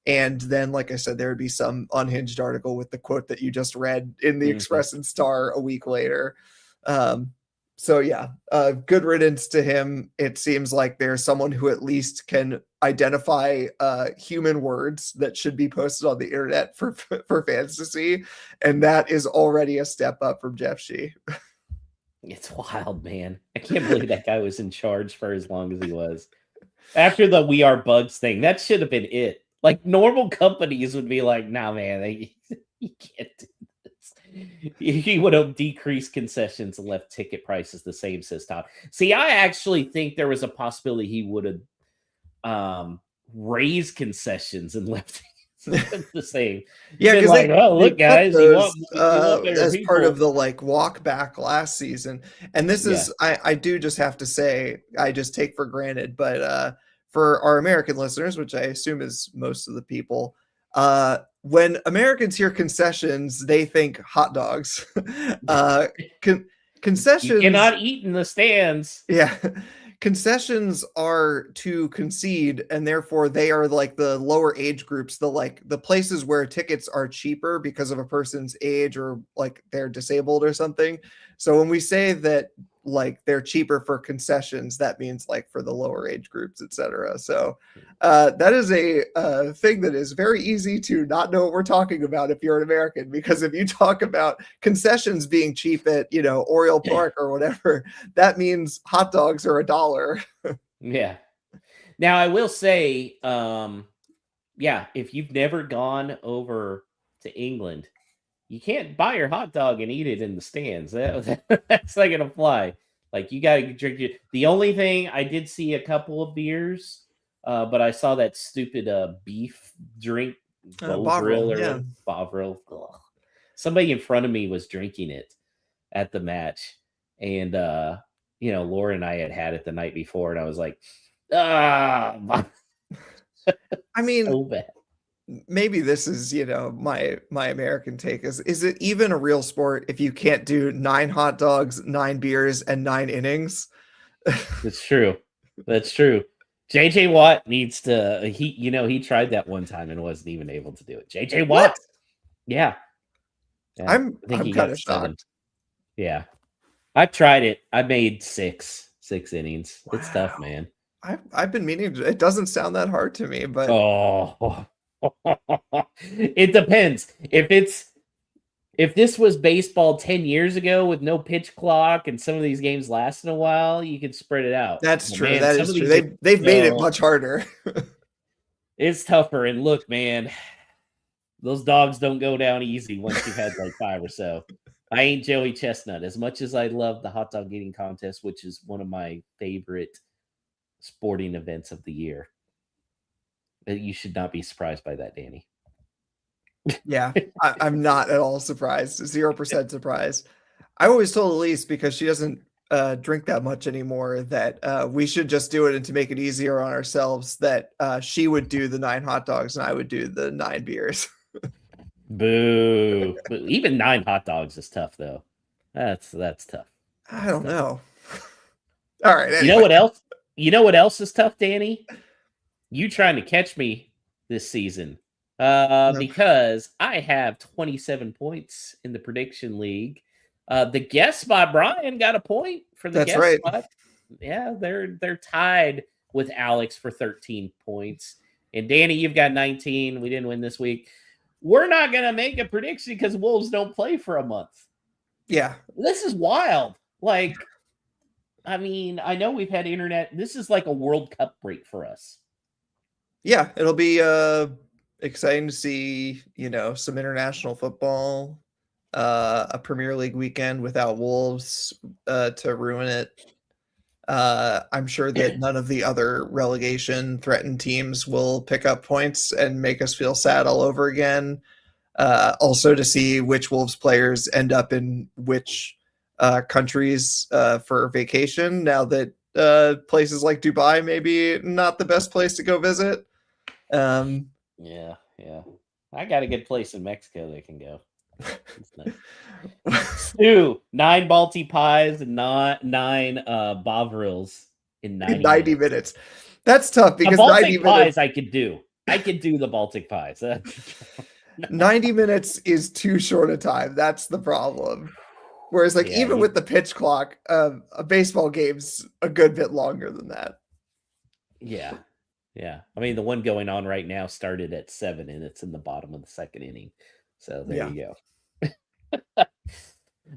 And then, like I said, there would be some unhinged article with the quote that you just read in the Express and Star a week later. Good riddance to him. It seems like there's someone who at least can identify human words that should be posted on the internet for fans to see. And that is already a step up from Jeff Shee. It's wild, man. I can't believe that guy was in charge for as long as he was. After the We Are Bugs thing, that should have been it. Like normal companies would be like, nah, man, you can't do this. He would have decreased concessions and left ticket prices the same, says Todd. See, I actually think there was a possibility he would have raised concessions and left the same. Yeah, because like, oh, look, guys, those, you want as people. part of the like walk back last season. And this is, I do just have to say, I just take for granted, but for our American listeners, which I assume is most of the people, when Americans hear concessions, they think hot dogs. Concessions, you cannot eat in the stands. Yeah. Concessions are to concede, and therefore they are like the lower age groups, the places where tickets are cheaper because of a person's age or like they're disabled or something. So when we say that like they're cheaper for concessions, that means like for the lower age groups, etc. So that is a thing that is very easy to not know what we're talking about if you're an American, because if you talk about concessions being cheap at Oriole Park or whatever, that means hot dogs are $1. Yeah. Now I will say, if you've never gone over to England, you can't buy your hot dog and eat it in the stands. That's not going to fly. Like, you got to drink it. The only thing, I did see a couple of beers, but I saw that stupid beef drink, Bovril or Bovril. Ugh. Somebody in front of me was drinking it at the match. And, Laura and I had it the night before, and I was like, I mean, so bad. Maybe this is, my American take is it even a real sport if you can't do 9 hot dogs, 9 beers, and 9 innings? That's true. That's true. JJ Watt needs to, he tried that one time and wasn't even able to do it. JJ Watt. What? Yeah. I'm kind of shocked. Yeah. I've tried it. I made six innings. Wow. It's tough, man. I've been meaning to, it doesn't sound that hard to me, but it depends. If it's If this was baseball 10 years ago with no pitch clock and some of these games lasting a while, you could spread it out. That's But true. man, That some is of true. these games, They've made it much harder. it's tougher. And look, man, those dogs don't go down easy once you've had like 5 or so. I ain't Joey Chestnut. As much as I love the hot dog eating contest, which is one of my favorite sporting events of the year, you should not be surprised by that, Danny. Yeah, I'm not at all surprised. 0% surprised. I always told Elise, because she doesn't drink that much anymore, that we should just do it, and to make it easier on ourselves, that she would do the 9 hot dogs and I would do the 9 beers. Boo. Even 9 hot dogs is tough, though. That's tough. I don't know. All right. Anyway. You know what else? You know what else is tough, Danny? You trying to catch me this season. Because I have 27 points in the prediction league. The guest spot, Brian, got a point for the That's guest right. spot. Yeah, they're tied with Alex for 13 points. And Danny, you've got 19. We didn't win this week. We're not going to make a prediction because Wolves don't play for a month. Yeah. This is wild. Like, I mean, I know we've had internet. This is like a World Cup break for us. Yeah, it'll be exciting to see, some international football, a Premier League weekend without Wolves to ruin it. I'm sure that none of the other relegation threatened teams will pick up points and make us feel sad all over again. Also to see which Wolves players end up in which countries for vacation, now that places like Dubai maybe not the best place to go visit. Yeah. I got a good place in Mexico they can go. Stu, 9 Balti pies and 9 Bovrils in 90 minutes. That's tough because the Baltic pies I could do. I could do the Baltic pies. 90 minutes is too short a time. That's the problem. Whereas, even with the pitch clock, a baseball game's a good bit longer than that. Yeah. I mean, the one going on right now started at 7, and it's in the bottom of the second inning. So there you go.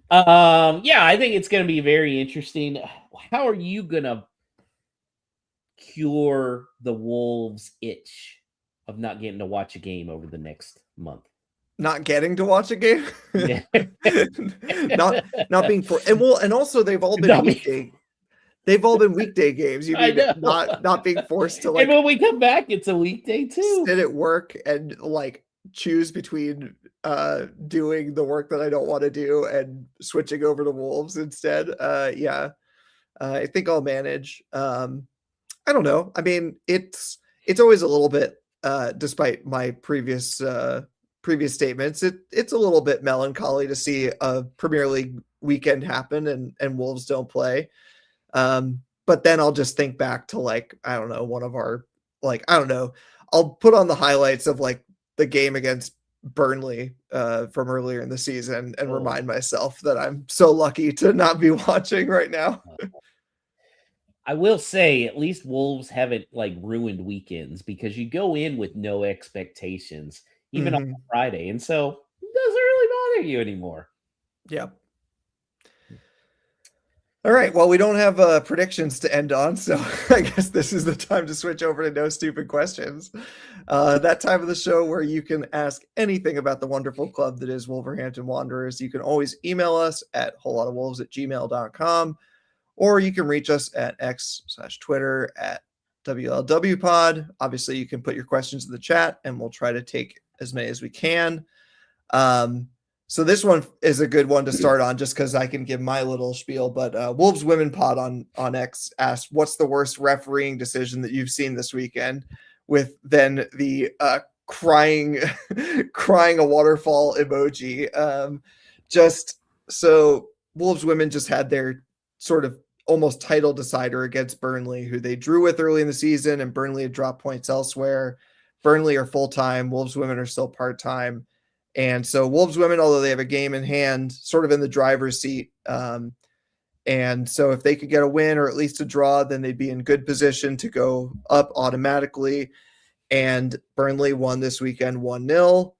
I think it's going to be very interesting. How are you going to cure the Wolves' itch of not getting to watch a game over the next month? Not getting to watch a game? Yeah. not being for and also they've all been weekday. They've all been weekday games. You mean not being forced to and when we come back, it's a weekday too. Sit at work and choose between doing the work that I don't want to do and switching over to Wolves instead. I think I'll manage. I don't know. I mean, it's always a little bit, despite my previous statements, it's a little bit melancholy to see a Premier League weekend happen and Wolves don't play. But then I'll just think back to I don't know, one of our I'll put on the highlights of the game against Burnley from earlier in the season and remind myself that I'm so lucky to not be watching right now. I will say at least Wolves haven't ruined weekends, because you go in with no expectations, even on Friday. And so it doesn't really bother you anymore. Yeah. All right. Well, we don't have predictions to end on, so I guess this is the time to switch over to No Stupid Questions. That time of the show where you can ask anything about the wonderful club that is Wolverhampton Wanderers. You can always email us at wholelottofwolves@gmail.com, or you can reach us at X/Twitter at WLWpod. Obviously, you can put your questions in the chat, and we'll try to take as many as we can. So this one is a good one to start on, just because I can give my little spiel. But Wolves Women Pod on X asked, "What's the worst refereeing decision that you've seen this weekend?" With then the crying a waterfall emoji. Just so Wolves Women just had their sort of almost title decider against Burnley, who they drew with early in the season, and Burnley had dropped points elsewhere. Burnley are full-time. Wolves Women are still part-time. And so Wolves Women, although they have a game in hand, sort of in the driver's seat. And so if they could get a win or at least a draw, then they'd be in good position to go up automatically. And Burnley won this weekend 1-0.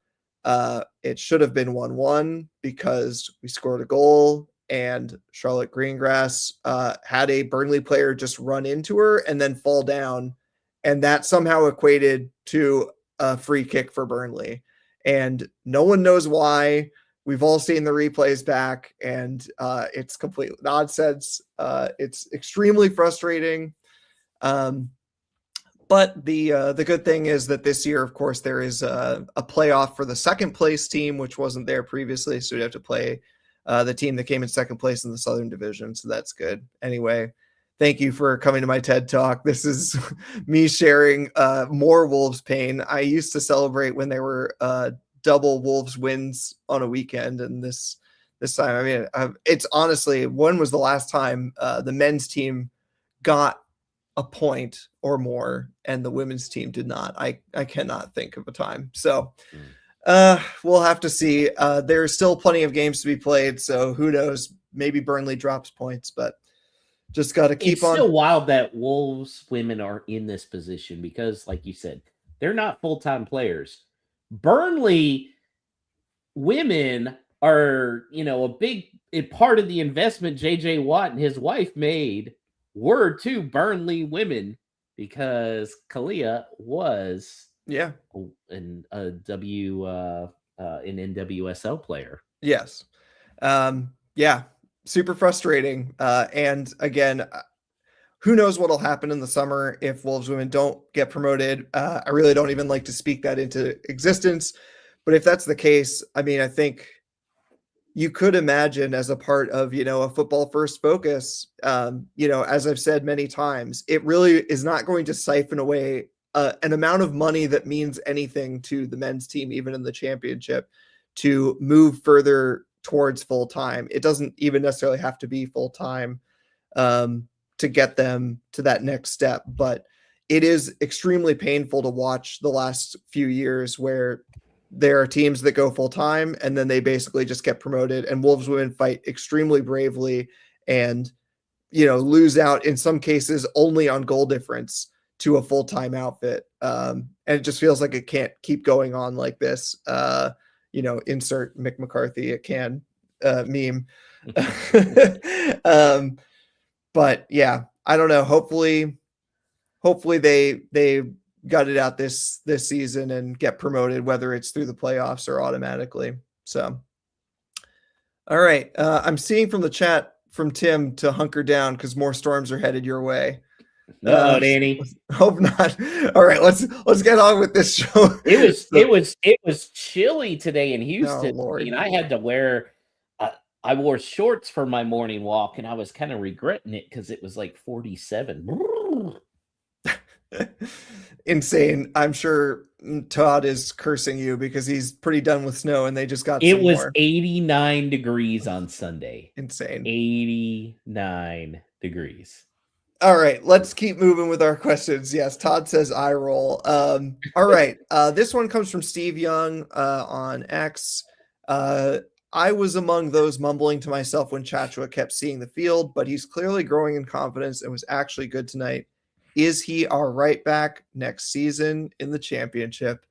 It should have been 1-1 because we scored a goal and Charlotte Greengrass had a Burnley player just run into her and then fall down. And that somehow equated to a free kick for Burnley. And no one knows why. We've all seen the replays back, and it's completely nonsense. It's extremely frustrating. But the good thing is that this year, of course, there is a playoff for the second place team, which wasn't there previously. So we'd have to play the team that came in second place in the Southern Division. So that's good. Anyway, thank you for coming to my TED Talk. This is me sharing more Wolves pain. I used to celebrate when there were double Wolves wins on a weekend, and this time, I mean, it's honestly, when was the last time the men's team got a point or more and the women's team did not? I cannot think of a time. So we'll have to see. There's still plenty of games to be played, so who knows? Maybe Burnley drops points, but just got to keep it's on. It's still wild that Wolves women are in this position because, like you said, they're not full-time players. Burnley women are, a big part of the investment JJ Watt and his wife made were to Burnley women because Kalia was an NWSL player. Yes. Super frustrating. And again, who knows what'll happen in the summer if Wolves women don't get promoted. I really don't even like to speak that into existence. But if that's the case, I mean, I think you could imagine as a part of, a football first focus, as I've said many times, it really is not going to siphon away an amount of money that means anything to the men's team, even in the championship, to move further towards full time. It doesn't even necessarily have to be full time to get them to that next step. But it is extremely painful to watch the last few years where there are teams that go full time and then they basically just get promoted, and Wolves women fight extremely bravely and, lose out in some cases only on goal difference to a full-time outfit. And it just feels like it can't keep going on like this. Insert Mick McCarthy, it can meme. But yeah, I don't know. Hopefully they gut it out this season and get promoted, whether it's through the playoffs or automatically. So, all right. I'm seeing from the chat from Tim to hunker down because more storms are headed your way. No, Danny. Hope not. All right, let's get on with this show. It was chilly today in Houston. Oh, Lord. I had to wear. I wore shorts for my morning walk, and I was kind of regretting it because it was like 47. Insane. I'm sure Todd is cursing you because he's pretty done with snow, and they just got. It was 89 degrees on Sunday. Insane. 89 degrees. All right, let's keep moving with our questions. Yes, Todd says eye roll. All right, this one comes from Steve Young on X. I was among those mumbling to myself when Chachua kept seeing the field, but he's clearly growing in confidence and was actually good tonight. Is he our right back next season in the championship?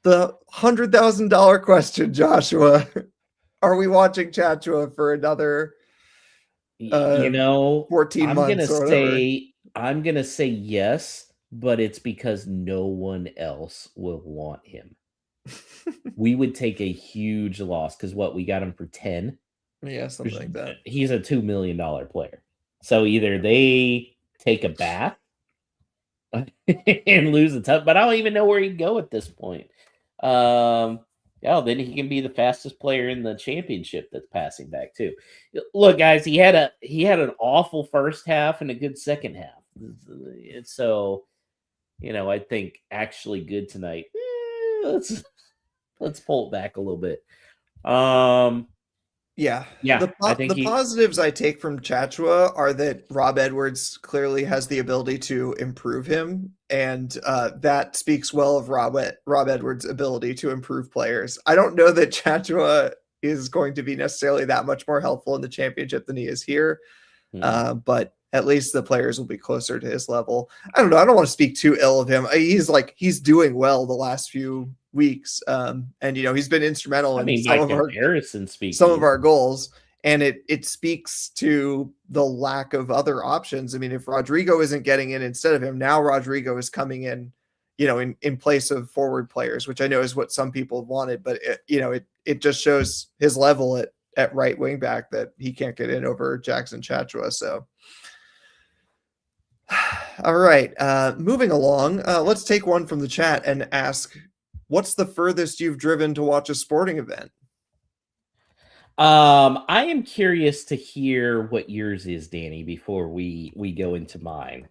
The $100,000 question, Joshua. Are we watching Chachua for another 14 months? I'm gonna say yes, but it's because no one else will want him. We would take a huge loss because we got him for 10. Yeah, something like that. He's a $2 million player. So either they take a bath and lose a ton, but I don't even know where he'd go at this point. Then he can be the fastest player in the championship that's passing back too. Look, guys, he had an awful first half and a good second half. So, I think actually good tonight. Let's pull it back a little bit. Yeah. I think the positives I take from Chachua are that Rob Edwards clearly has the ability to improve him, and that speaks well of Rob Edwards' ability to improve players. I don't know that Chachua is going to be necessarily that much more helpful in the championship than he is here, but at least the players will be closer to his level. I don't know. I don't want to speak too ill of him. He's doing well the last few weeks. And he's been instrumental I in mean, by comparison some of speaking, our goals. And it speaks to the lack of other options. I mean, if Rodrigo isn't getting in instead of him, now Rodrigo is coming in, in place of forward players, which I know is what some people wanted, but it just shows his level at right wing back that he can't get in over Jackson Chachua. So, all right, moving along, let's take one from the chat and ask, what's the furthest you've driven to watch a sporting event? I am curious to hear what yours is, Danny, before we go into mine.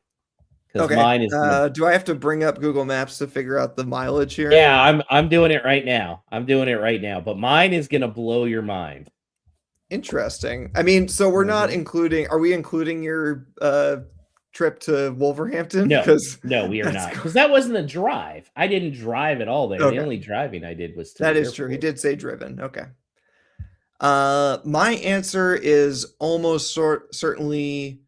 Because Okay. mine is do I have to bring up Google Maps to figure out the mileage here? Yeah, I'm doing it right now. But mine is gonna blow your mind. Interesting. I mean, so we're not including. Are we including your trip to Wolverhampton? No, we are not, because that wasn't a drive. I didn't drive at all there. Okay. The only driving I did was to that the is airport. true. He did say driven. Okay. My answer is almost certainly.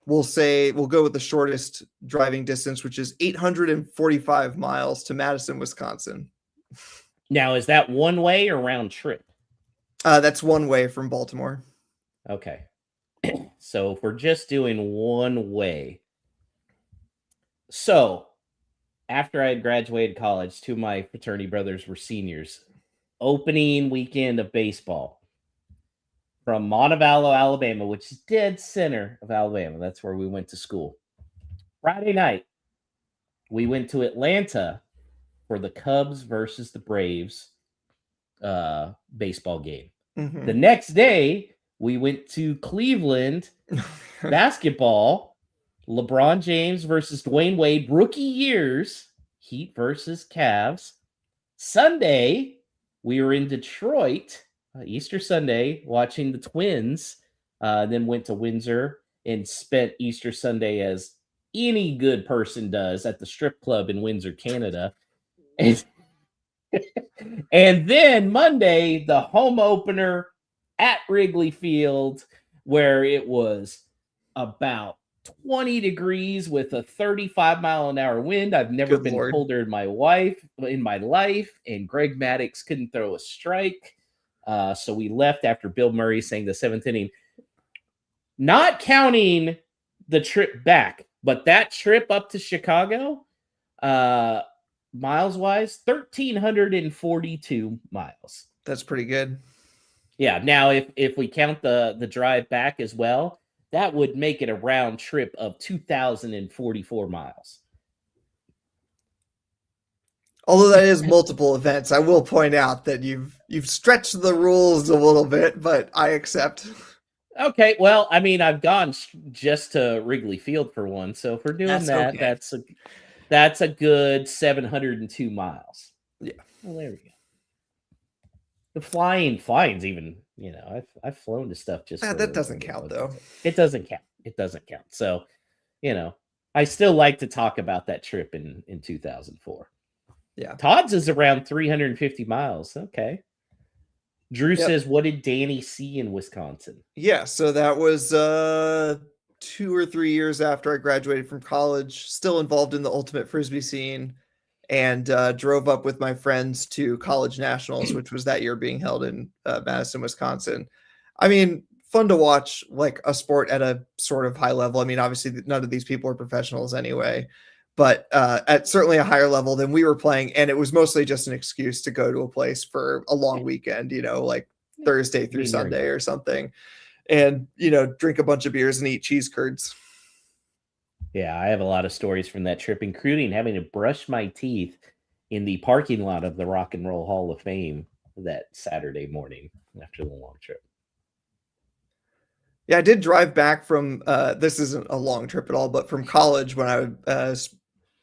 We'll go with the shortest driving distance, which is 845 miles to Madison, Wisconsin. Now, is that one way or round trip? That's one way from Baltimore. Okay. So if we're just doing one way. So after I had graduated college, two of my fraternity brothers were seniors. Opening weekend of baseball from Montevallo, Alabama, which is dead center of Alabama. That's where we went to school. Friday night, we went to Atlanta for the Cubs versus the Braves baseball game. Mm-hmm. The next day, we went to Cleveland basketball. LeBron James versus Dwayne Wade, rookie years. Heat versus Cavs. Sunday, we were in Detroit, Easter Sunday, watching the Twins. Then went to Windsor and spent Easter Sunday as any good person does at the strip club in Windsor, Canada. And then Monday, the home opener at Wrigley Field, where it was about 20 degrees with a 35-mile-an-hour wind. I've never been colder in my life, and Greg Maddux couldn't throw a strike. So we left after Bill Murray sang the seventh inning. Not counting the trip back, but that trip up to Chicago, miles-wise, 1,342 miles. That's pretty good. Yeah. Now, if we count the drive back as well, that would make it a round trip of 2,044 miles. Although that is multiple events, I will point out that you've stretched the rules a little bit, but I accept. Okay, well, I mean, I've gone just to Wrigley Field for one, so if we're doing that, okay. That's a good 702 miles. Yeah. Well, there we go. The flying's even, I've flown to stuff just that doesn't count though. It doesn't count. So, I still like to talk about that trip in 2004. Yeah. Todd's is around 350 miles. Okay. Drew says, what did Danny see in Wisconsin? Yeah, so that was 2 or 3 years after I graduated from college, still involved in the ultimate frisbee scene, and drove up with my friends to college nationals, which was that year being held in Madison, Wisconsin. I mean, fun to watch like a sport at a sort of high level. I mean, obviously none of these people are professionals anyway, but at certainly a higher level than we were playing. And it was mostly just an excuse to go to a place for a long weekend, like Thursday through Sunday or something, and, drink a bunch of beers and eat cheese curds. Yeah, I have a lot of stories from that trip, including having to brush my teeth in the parking lot of the Rock and Roll Hall of Fame that Saturday morning after the long trip. Yeah, I did drive back from, this isn't a long trip at all, but from college when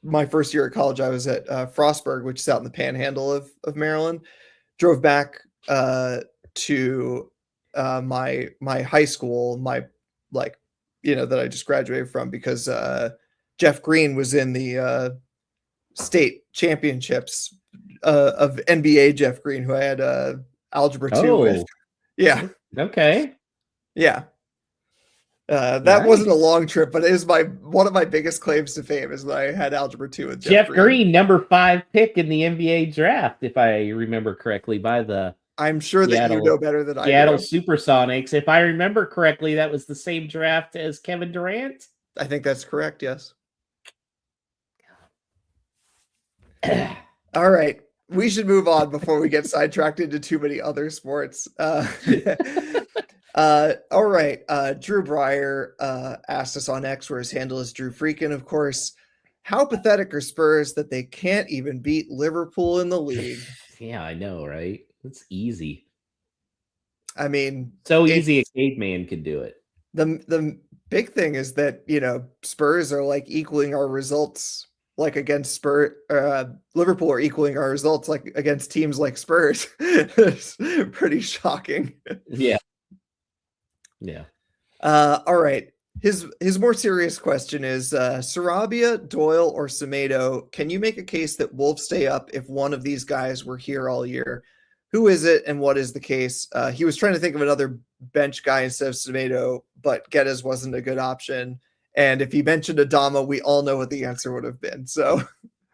my first year at college, I was at Frostburg, which is out in the panhandle of Maryland. Drove back to my high school, that I just graduated from, because Jeff Green was in the state championships of NBA. Jeff Green, who I had algebra 2 with. Yeah. Okay. Yeah. That wasn't a Nice. long trip, but it is one of my biggest claims to fame is that I had Algebra 2 with Jeff Jeff Green. Green, number 5 pick in the NBA draft, if I remember correctly, by the I'm sure that you know Seattle better than I Seattle do. Supersonics. If I remember correctly, that was the same draft as Kevin Durant. I think that's correct, yes. All right. We should move on before we get sidetracked into too many other sports. All right. Drew Breyer asked us on X, where his handle is Drew Freakin, of course. How pathetic are Spurs that they can't even beat Liverpool in the league? Yeah, I know, right? It's easy. I mean, So easy a it's caveman could do it. the big thing is that, Spurs are like equaling our results like against Liverpool are equaling our results like against teams like Spurs. It's pretty shocking. Yeah. Yeah. All right. His more serious question is Sarabia, Doyle, or Semedo. Can you make a case that Wolves stay up if one of these guys were here all year? Who is it, and what is the case? He was trying to think of another bench guy instead of Semedo, but Geddes wasn't a good option. And if he mentioned Adama, we all know what the answer would have been. So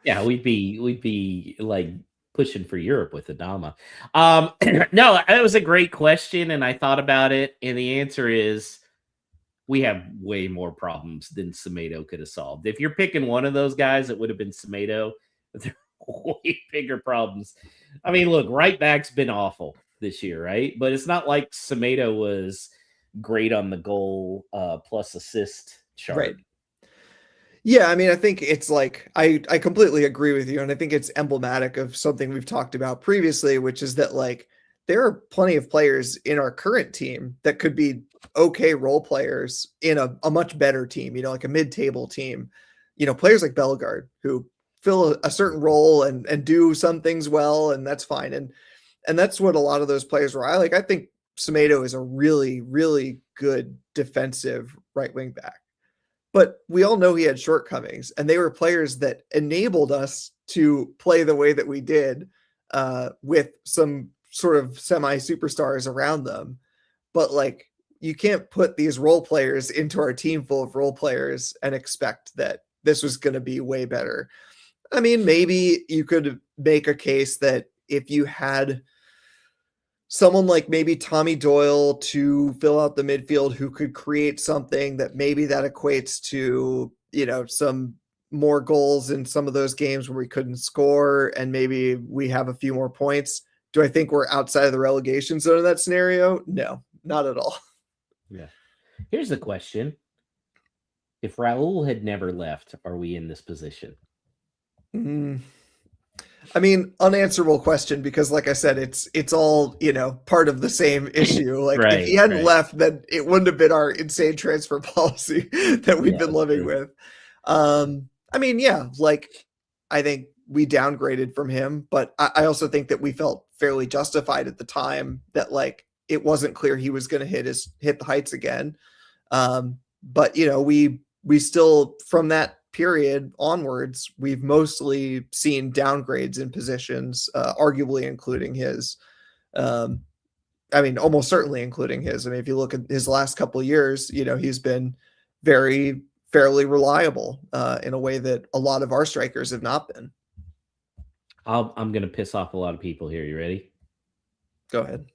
Yeah, we'd be like pushing for Europe with Adama. No, that was a great question, and I thought about it, and the answer is we have way more problems than Semedo could have solved. If you're picking one of those guys, it would have been Semedo. But they're way bigger problems. I mean, look, right back's been awful this year, right? But it's not like Semedo was great on the goal plus assist chart. right. Yeah, I mean, I think it's like I completely agree with you, and I think it's emblematic of something we've talked about previously, which is that like there are plenty of players in our current team that could be okay role players in a much better team, like a mid-table team. Players like Bellegarde who fill a certain role and do some things well, and that's fine. And that's what a lot of those players were. I think Semedo is a really, really good defensive right wing back. But we all know he had shortcomings, and they were players that enabled us to play the way that we did with some sort of semi superstars around them. But like, you can't put these role players into our team full of role players and expect that this was going to be way better. I mean, maybe you could make a case that if you had someone like maybe Tommy Doyle to fill out the midfield who could create something that maybe that equates to, some more goals in some of those games where we couldn't score and maybe we have a few more points. Do I think we're outside of the relegation zone in that scenario? No, not at all. Yeah. Here's the question. If Raul had never left, are we in this position? I mean, unanswerable question because, like I said, it's all part of the same issue. Like, if he hadn't left, then it wouldn't have been our insane transfer policy that we've been living with. I mean, yeah, like I think we downgraded from him, but I also think that we felt fairly justified at the time that like it wasn't clear he was going to hit the heights again. But we still, from that period onwards, we've mostly seen downgrades in positions, arguably including his. I mean, almost certainly including his. I mean, if you look at his last couple of years, he's been fairly reliable in a way that a lot of our strikers have not been. I'm going to piss off a lot of people here. You ready? Go ahead.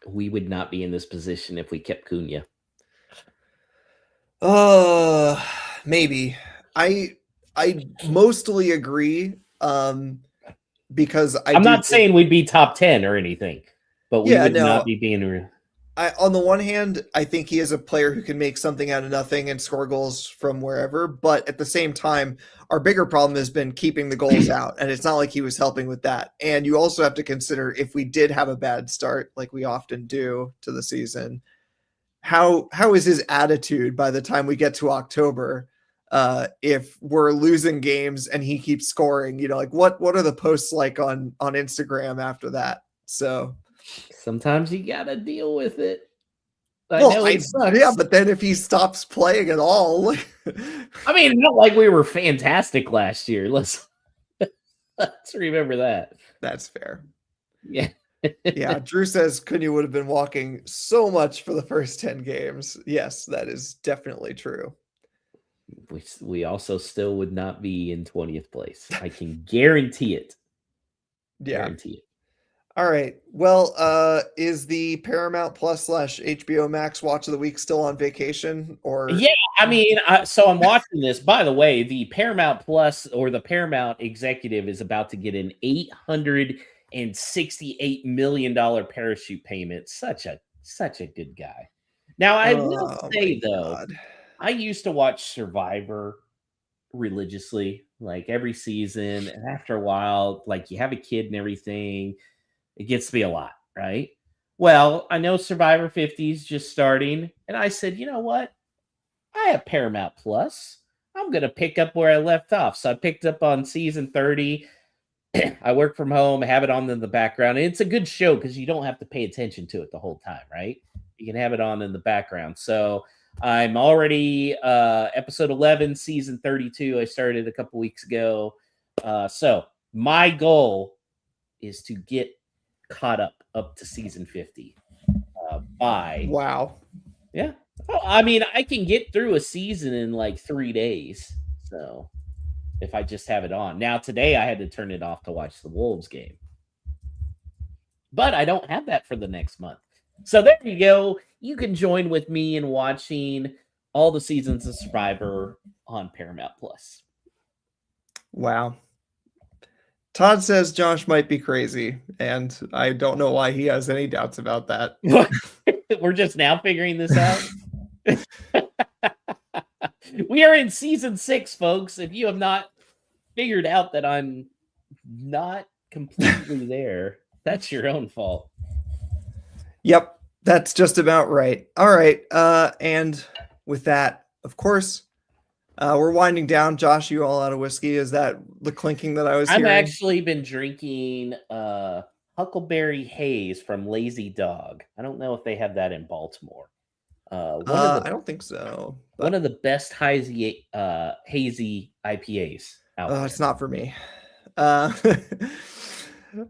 We would not be in this position if we kept Cunha. Maybe. I mostly agree. Because I'm not saying we'd be top 10 or anything, but we would not be being. On the one hand, I think he is a player who can make something out of nothing and score goals from wherever. But at the same time, our bigger problem has been keeping the goals out. And it's not like he was helping with that. And you also have to consider if we did have a bad start, like we often do to the season, how is his attitude by the time we get to October? If we're losing games and he keeps scoring, like what are the posts like on Instagram after that? So sometimes you gotta deal with it. I know it sucks. Yeah, but then if he stops playing at all, I mean, not like we were fantastic last year. Let's remember that. That's fair. Yeah. Yeah, Drew says Cunha would have been walking so much for the first 10 games. Yes, that is definitely true. We also still would not be in 20th place. I can guarantee it. Yeah. Guarantee it. All right. Well, is the Paramount Plus / HBO Max Watch of the Week still on vacation or? Yeah, I mean, so I'm watching this. By the way, the Paramount Plus or the Paramount executive is about to get an $868 million parachute payment. Such a good guy. Now, I will Oh my say though, God. I used to watch Survivor religiously, like every season, and after a while, like you have a kid and everything, it gets to be a lot, right? Well, I know Survivor 50 is just starting, and I said, you know what? I have Paramount Plus. I'm going to pick up where I left off. So I picked up on season 30. I work from home, have it on in the background. And it's a good show because you don't have to pay attention to it the whole time, right? You can have it on in the background. So I'm already episode 11, season 32. I started a couple weeks ago. So my goal is to get caught up to season 50 by Wow. yeah. Oh, I mean, I can get through a season in like 3 days. So, if I just have it on. Now today I had to turn it off to watch the Wolves game. But I don't have that for the next month. So there you go. You can join with me in watching all the seasons of Survivor on Paramount Plus. Wow. Todd says Josh might be crazy, and I don't know why he has any doubts about that. We're just now figuring this out. We are in season 6, folks. If you have not figured out that I'm not completely there, that's your own fault. Yep, that's just about right. All right. And with that, of course, we're winding down. Josh, you all out of whiskey? Is that the clinking that I was I've hearing? actually been drinking Huckleberry Haze from Lazy Dog. I don't know if they have that in Baltimore. I don't think so. One of the best hazy IPAs out there. It's not for me.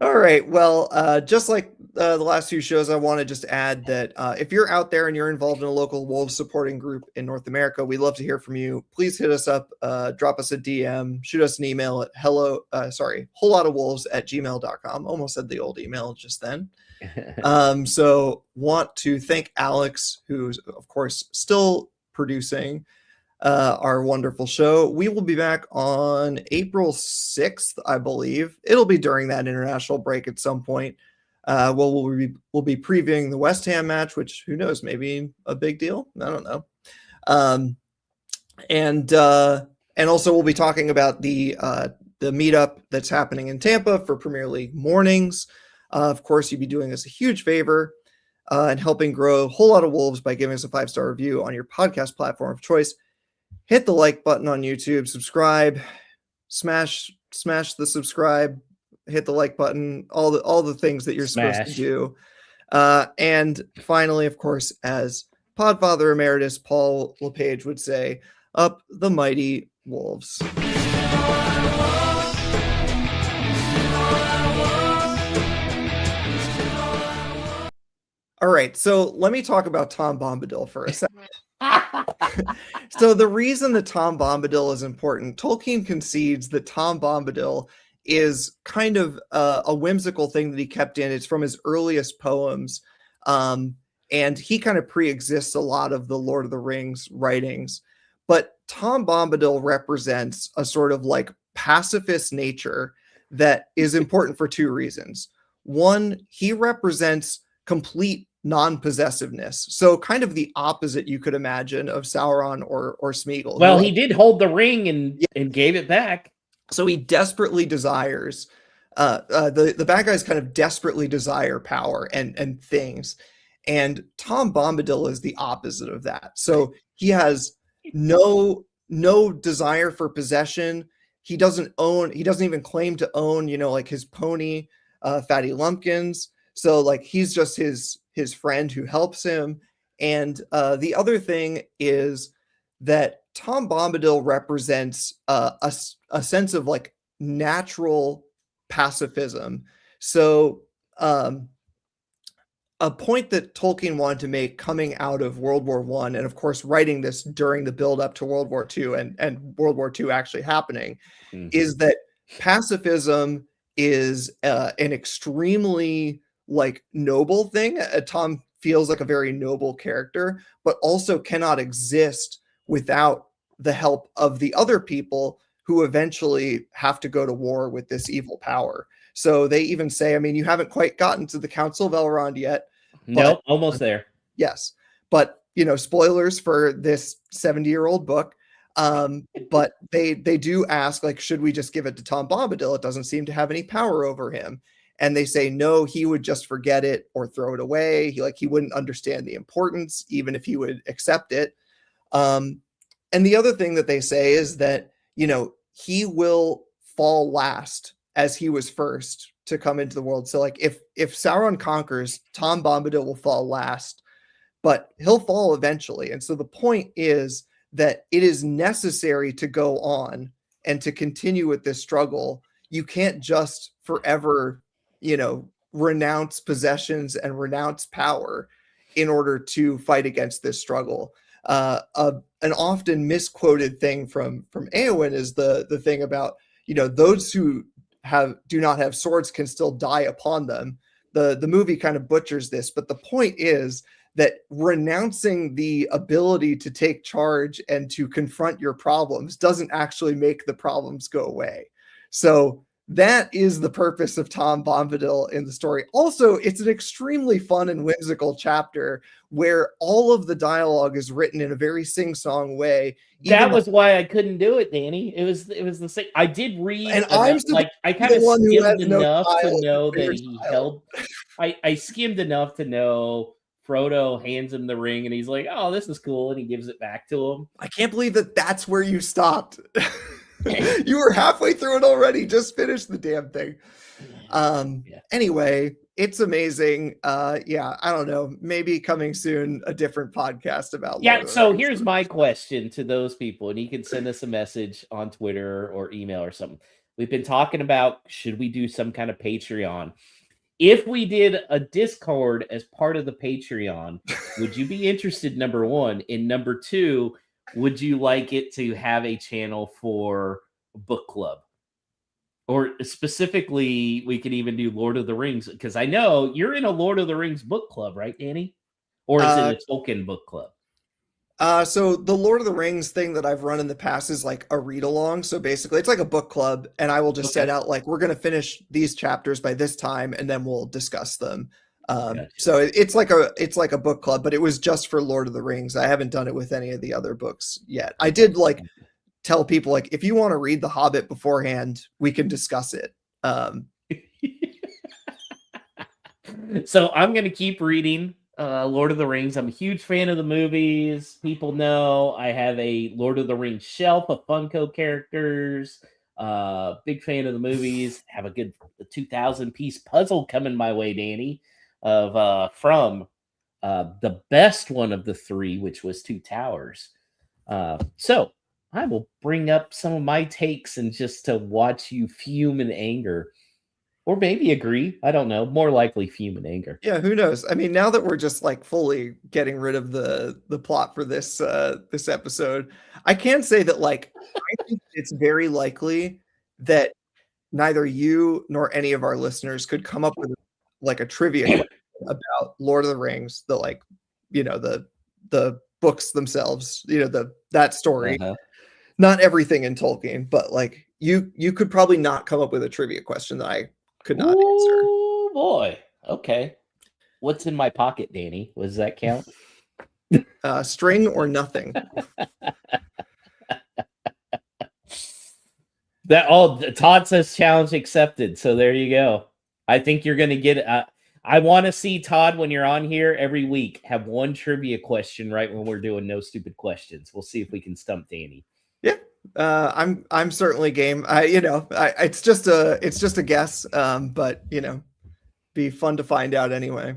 All right. Well, just like the last few shows, I want to just add that if you're out there and you're involved in a local Wolves supporting group in North America, we'd love to hear from you. Please hit us up, drop us a DM, shoot us an email at wholelottofwolves@gmail.com. Almost said the old email just then. So want to thank Alex, who's of course still producing our wonderful show. We will be back on April 6th, I believe. It'll be during that international break at some point. We'll be previewing the West Ham match, which who knows, maybe a big deal. I don't know. And also we'll be talking about the meetup that's happening in Tampa for Premier League mornings. Of course, you'd be doing us a huge favor and helping grow a whole lot of Wolves by giving us a 5-star review on your podcast platform of choice. Hit the like button on YouTube, subscribe, smash the subscribe, hit the like button, all the things that you're supposed to do. And finally, of course, as Podfather Emeritus Paul LePage would say, up the mighty Wolves. All right, so let me talk about Tom Bombadil for a second. So the reason that Tom Bombadil is important, Tolkien concedes that Tom Bombadil is kind of a whimsical thing that he kept in. It's from his earliest poems. And he kind of pre-exists a lot of the Lord of the Rings writings. But Tom Bombadil represents a sort of like pacifist nature that is important for two reasons. One, he represents complete non-possessiveness. So kind of the opposite you could imagine of Sauron or Smeagol. Well, he did hold the ring and gave it back. So he desperately desires the bad guys kind of desperately desire power and things. And Tom Bombadil is the opposite of that. So he has no desire for possession. He doesn't even claim to own, like his pony, Fatty Lumpkins. So like he's just his friend who helps him. And the other thing is that Tom Bombadil represents a sense of like natural pacifism. So a point that Tolkien wanted to make coming out of World War One, and of course writing this during the build up to World War Two and World War Two actually happening, is that pacifism is an extremely like noble thing. Tom feels like a very noble character, but also cannot exist without the help of the other people who eventually have to go to war with this evil power. So they even say, I mean, you haven't quite gotten to the Council of Elrond yet, but Nope, almost there. yes, but you know, spoilers for this 70-year-old book. But they do ask, like, should we just give it to Tom Bombadil? It doesn't seem to have any power over him. And they say no, he would just forget it or throw it away. He wouldn't understand the importance, even if he would accept it. And the other thing that they say is that, you know, he will fall last as he was first to come into the world. So like if Sauron conquers, Tom Bombadil will fall last, but he'll fall eventually. And so the point is that it is necessary to go on and to continue with this struggle. You can't just forever, you know, renounce possessions and renounce power in order to fight against this struggle. An often misquoted thing from Eowyn is the thing about, you know, those who do not have swords can still die upon them. The movie kind of butchers this, but the point is that renouncing the ability to take charge and to confront your problems doesn't actually make the problems go away. So that is the purpose of Tom Bombadil in the story. Also, it's an extremely fun and whimsical chapter where all of the dialogue is written in a very sing-song way. That was why I couldn't do it, Danny. It was the same. I did read, and I'm like I kind of skimmed enough to know that he held. I skimmed enough to know Frodo hands him the ring, and he's like, "Oh, this is cool," and he gives it back to him. I can't believe that that's where you stopped. You were halfway through it already. Just finish the damn thing. Anyway, it's amazing. Yeah, I don't know. Maybe coming soon, a different podcast about. Yeah. So here's my question to those people, and you can send us a message on Twitter or email or something. We've been talking about, should we do some kind of Patreon? If we did a Discord as part of the Patreon, would you be interested, number one? And number two, would you like it to have a channel for book club? Or specifically, we could even do Lord of the Rings, because I know you're in a Lord of the Rings book club, right, Danny? Or is it a Tolkien book club? So the Lord of the Rings thing that I've run in the past is like a read along. So basically it's like a book club, and I will just set out like, we're going to finish these chapters by this time, and then we'll discuss them. Gotcha. So it's like a book club, but it was just for Lord of the Rings. I haven't done it with any of the other books yet. I did like tell people, like, if you want to read The Hobbit beforehand, we can discuss it. So I'm going to keep reading Lord of the Rings. I'm a huge fan of the movies. People know I have a Lord of the Rings shelf of Funko characters. Big fan of the movies. Have a good 2,000-piece puzzle coming my way, Danny, of from the best one of the three, which was Two Towers. So I will bring up some of my takes and just to watch you fume in anger. Or maybe agree. I don't know. More likely fume in anger. Yeah, who knows? I mean, now that we're just like fully getting rid of the plot for this this episode, I can say that like I think it's very likely that neither you nor any of our listeners could come up with like a trivia question about Lord of the Rings, the like, you know, the books themselves, you know, that story. Not everything in Tolkien, but like you could probably not come up with a trivia question that I could not answer. Oh boy. Okay. What's in my pocket, Danny? Does that count? String or nothing. Todd says challenge accepted. So there you go. I think you're going to get I want to see Todd, when you're on here every week, have one trivia question right when we're doing no stupid questions. We'll see if we can stump Danny. Yeah. I'm certainly game. It's just a guess. But you know, be fun to find out anyway.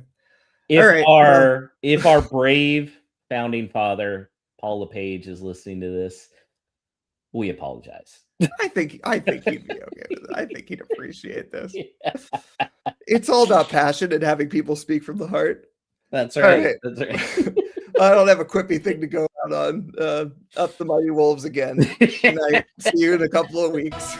If our brave founding father, Paul LePage, is listening to this, we apologize. I think he'd be okay with it. I think he'd appreciate this. Yeah. It's all about passion and having people speak from the heart. That's All right. right. That's right. I don't have a quippy thing to go out on. Up the Mighty Wolves again. Good night. See you in a couple of weeks.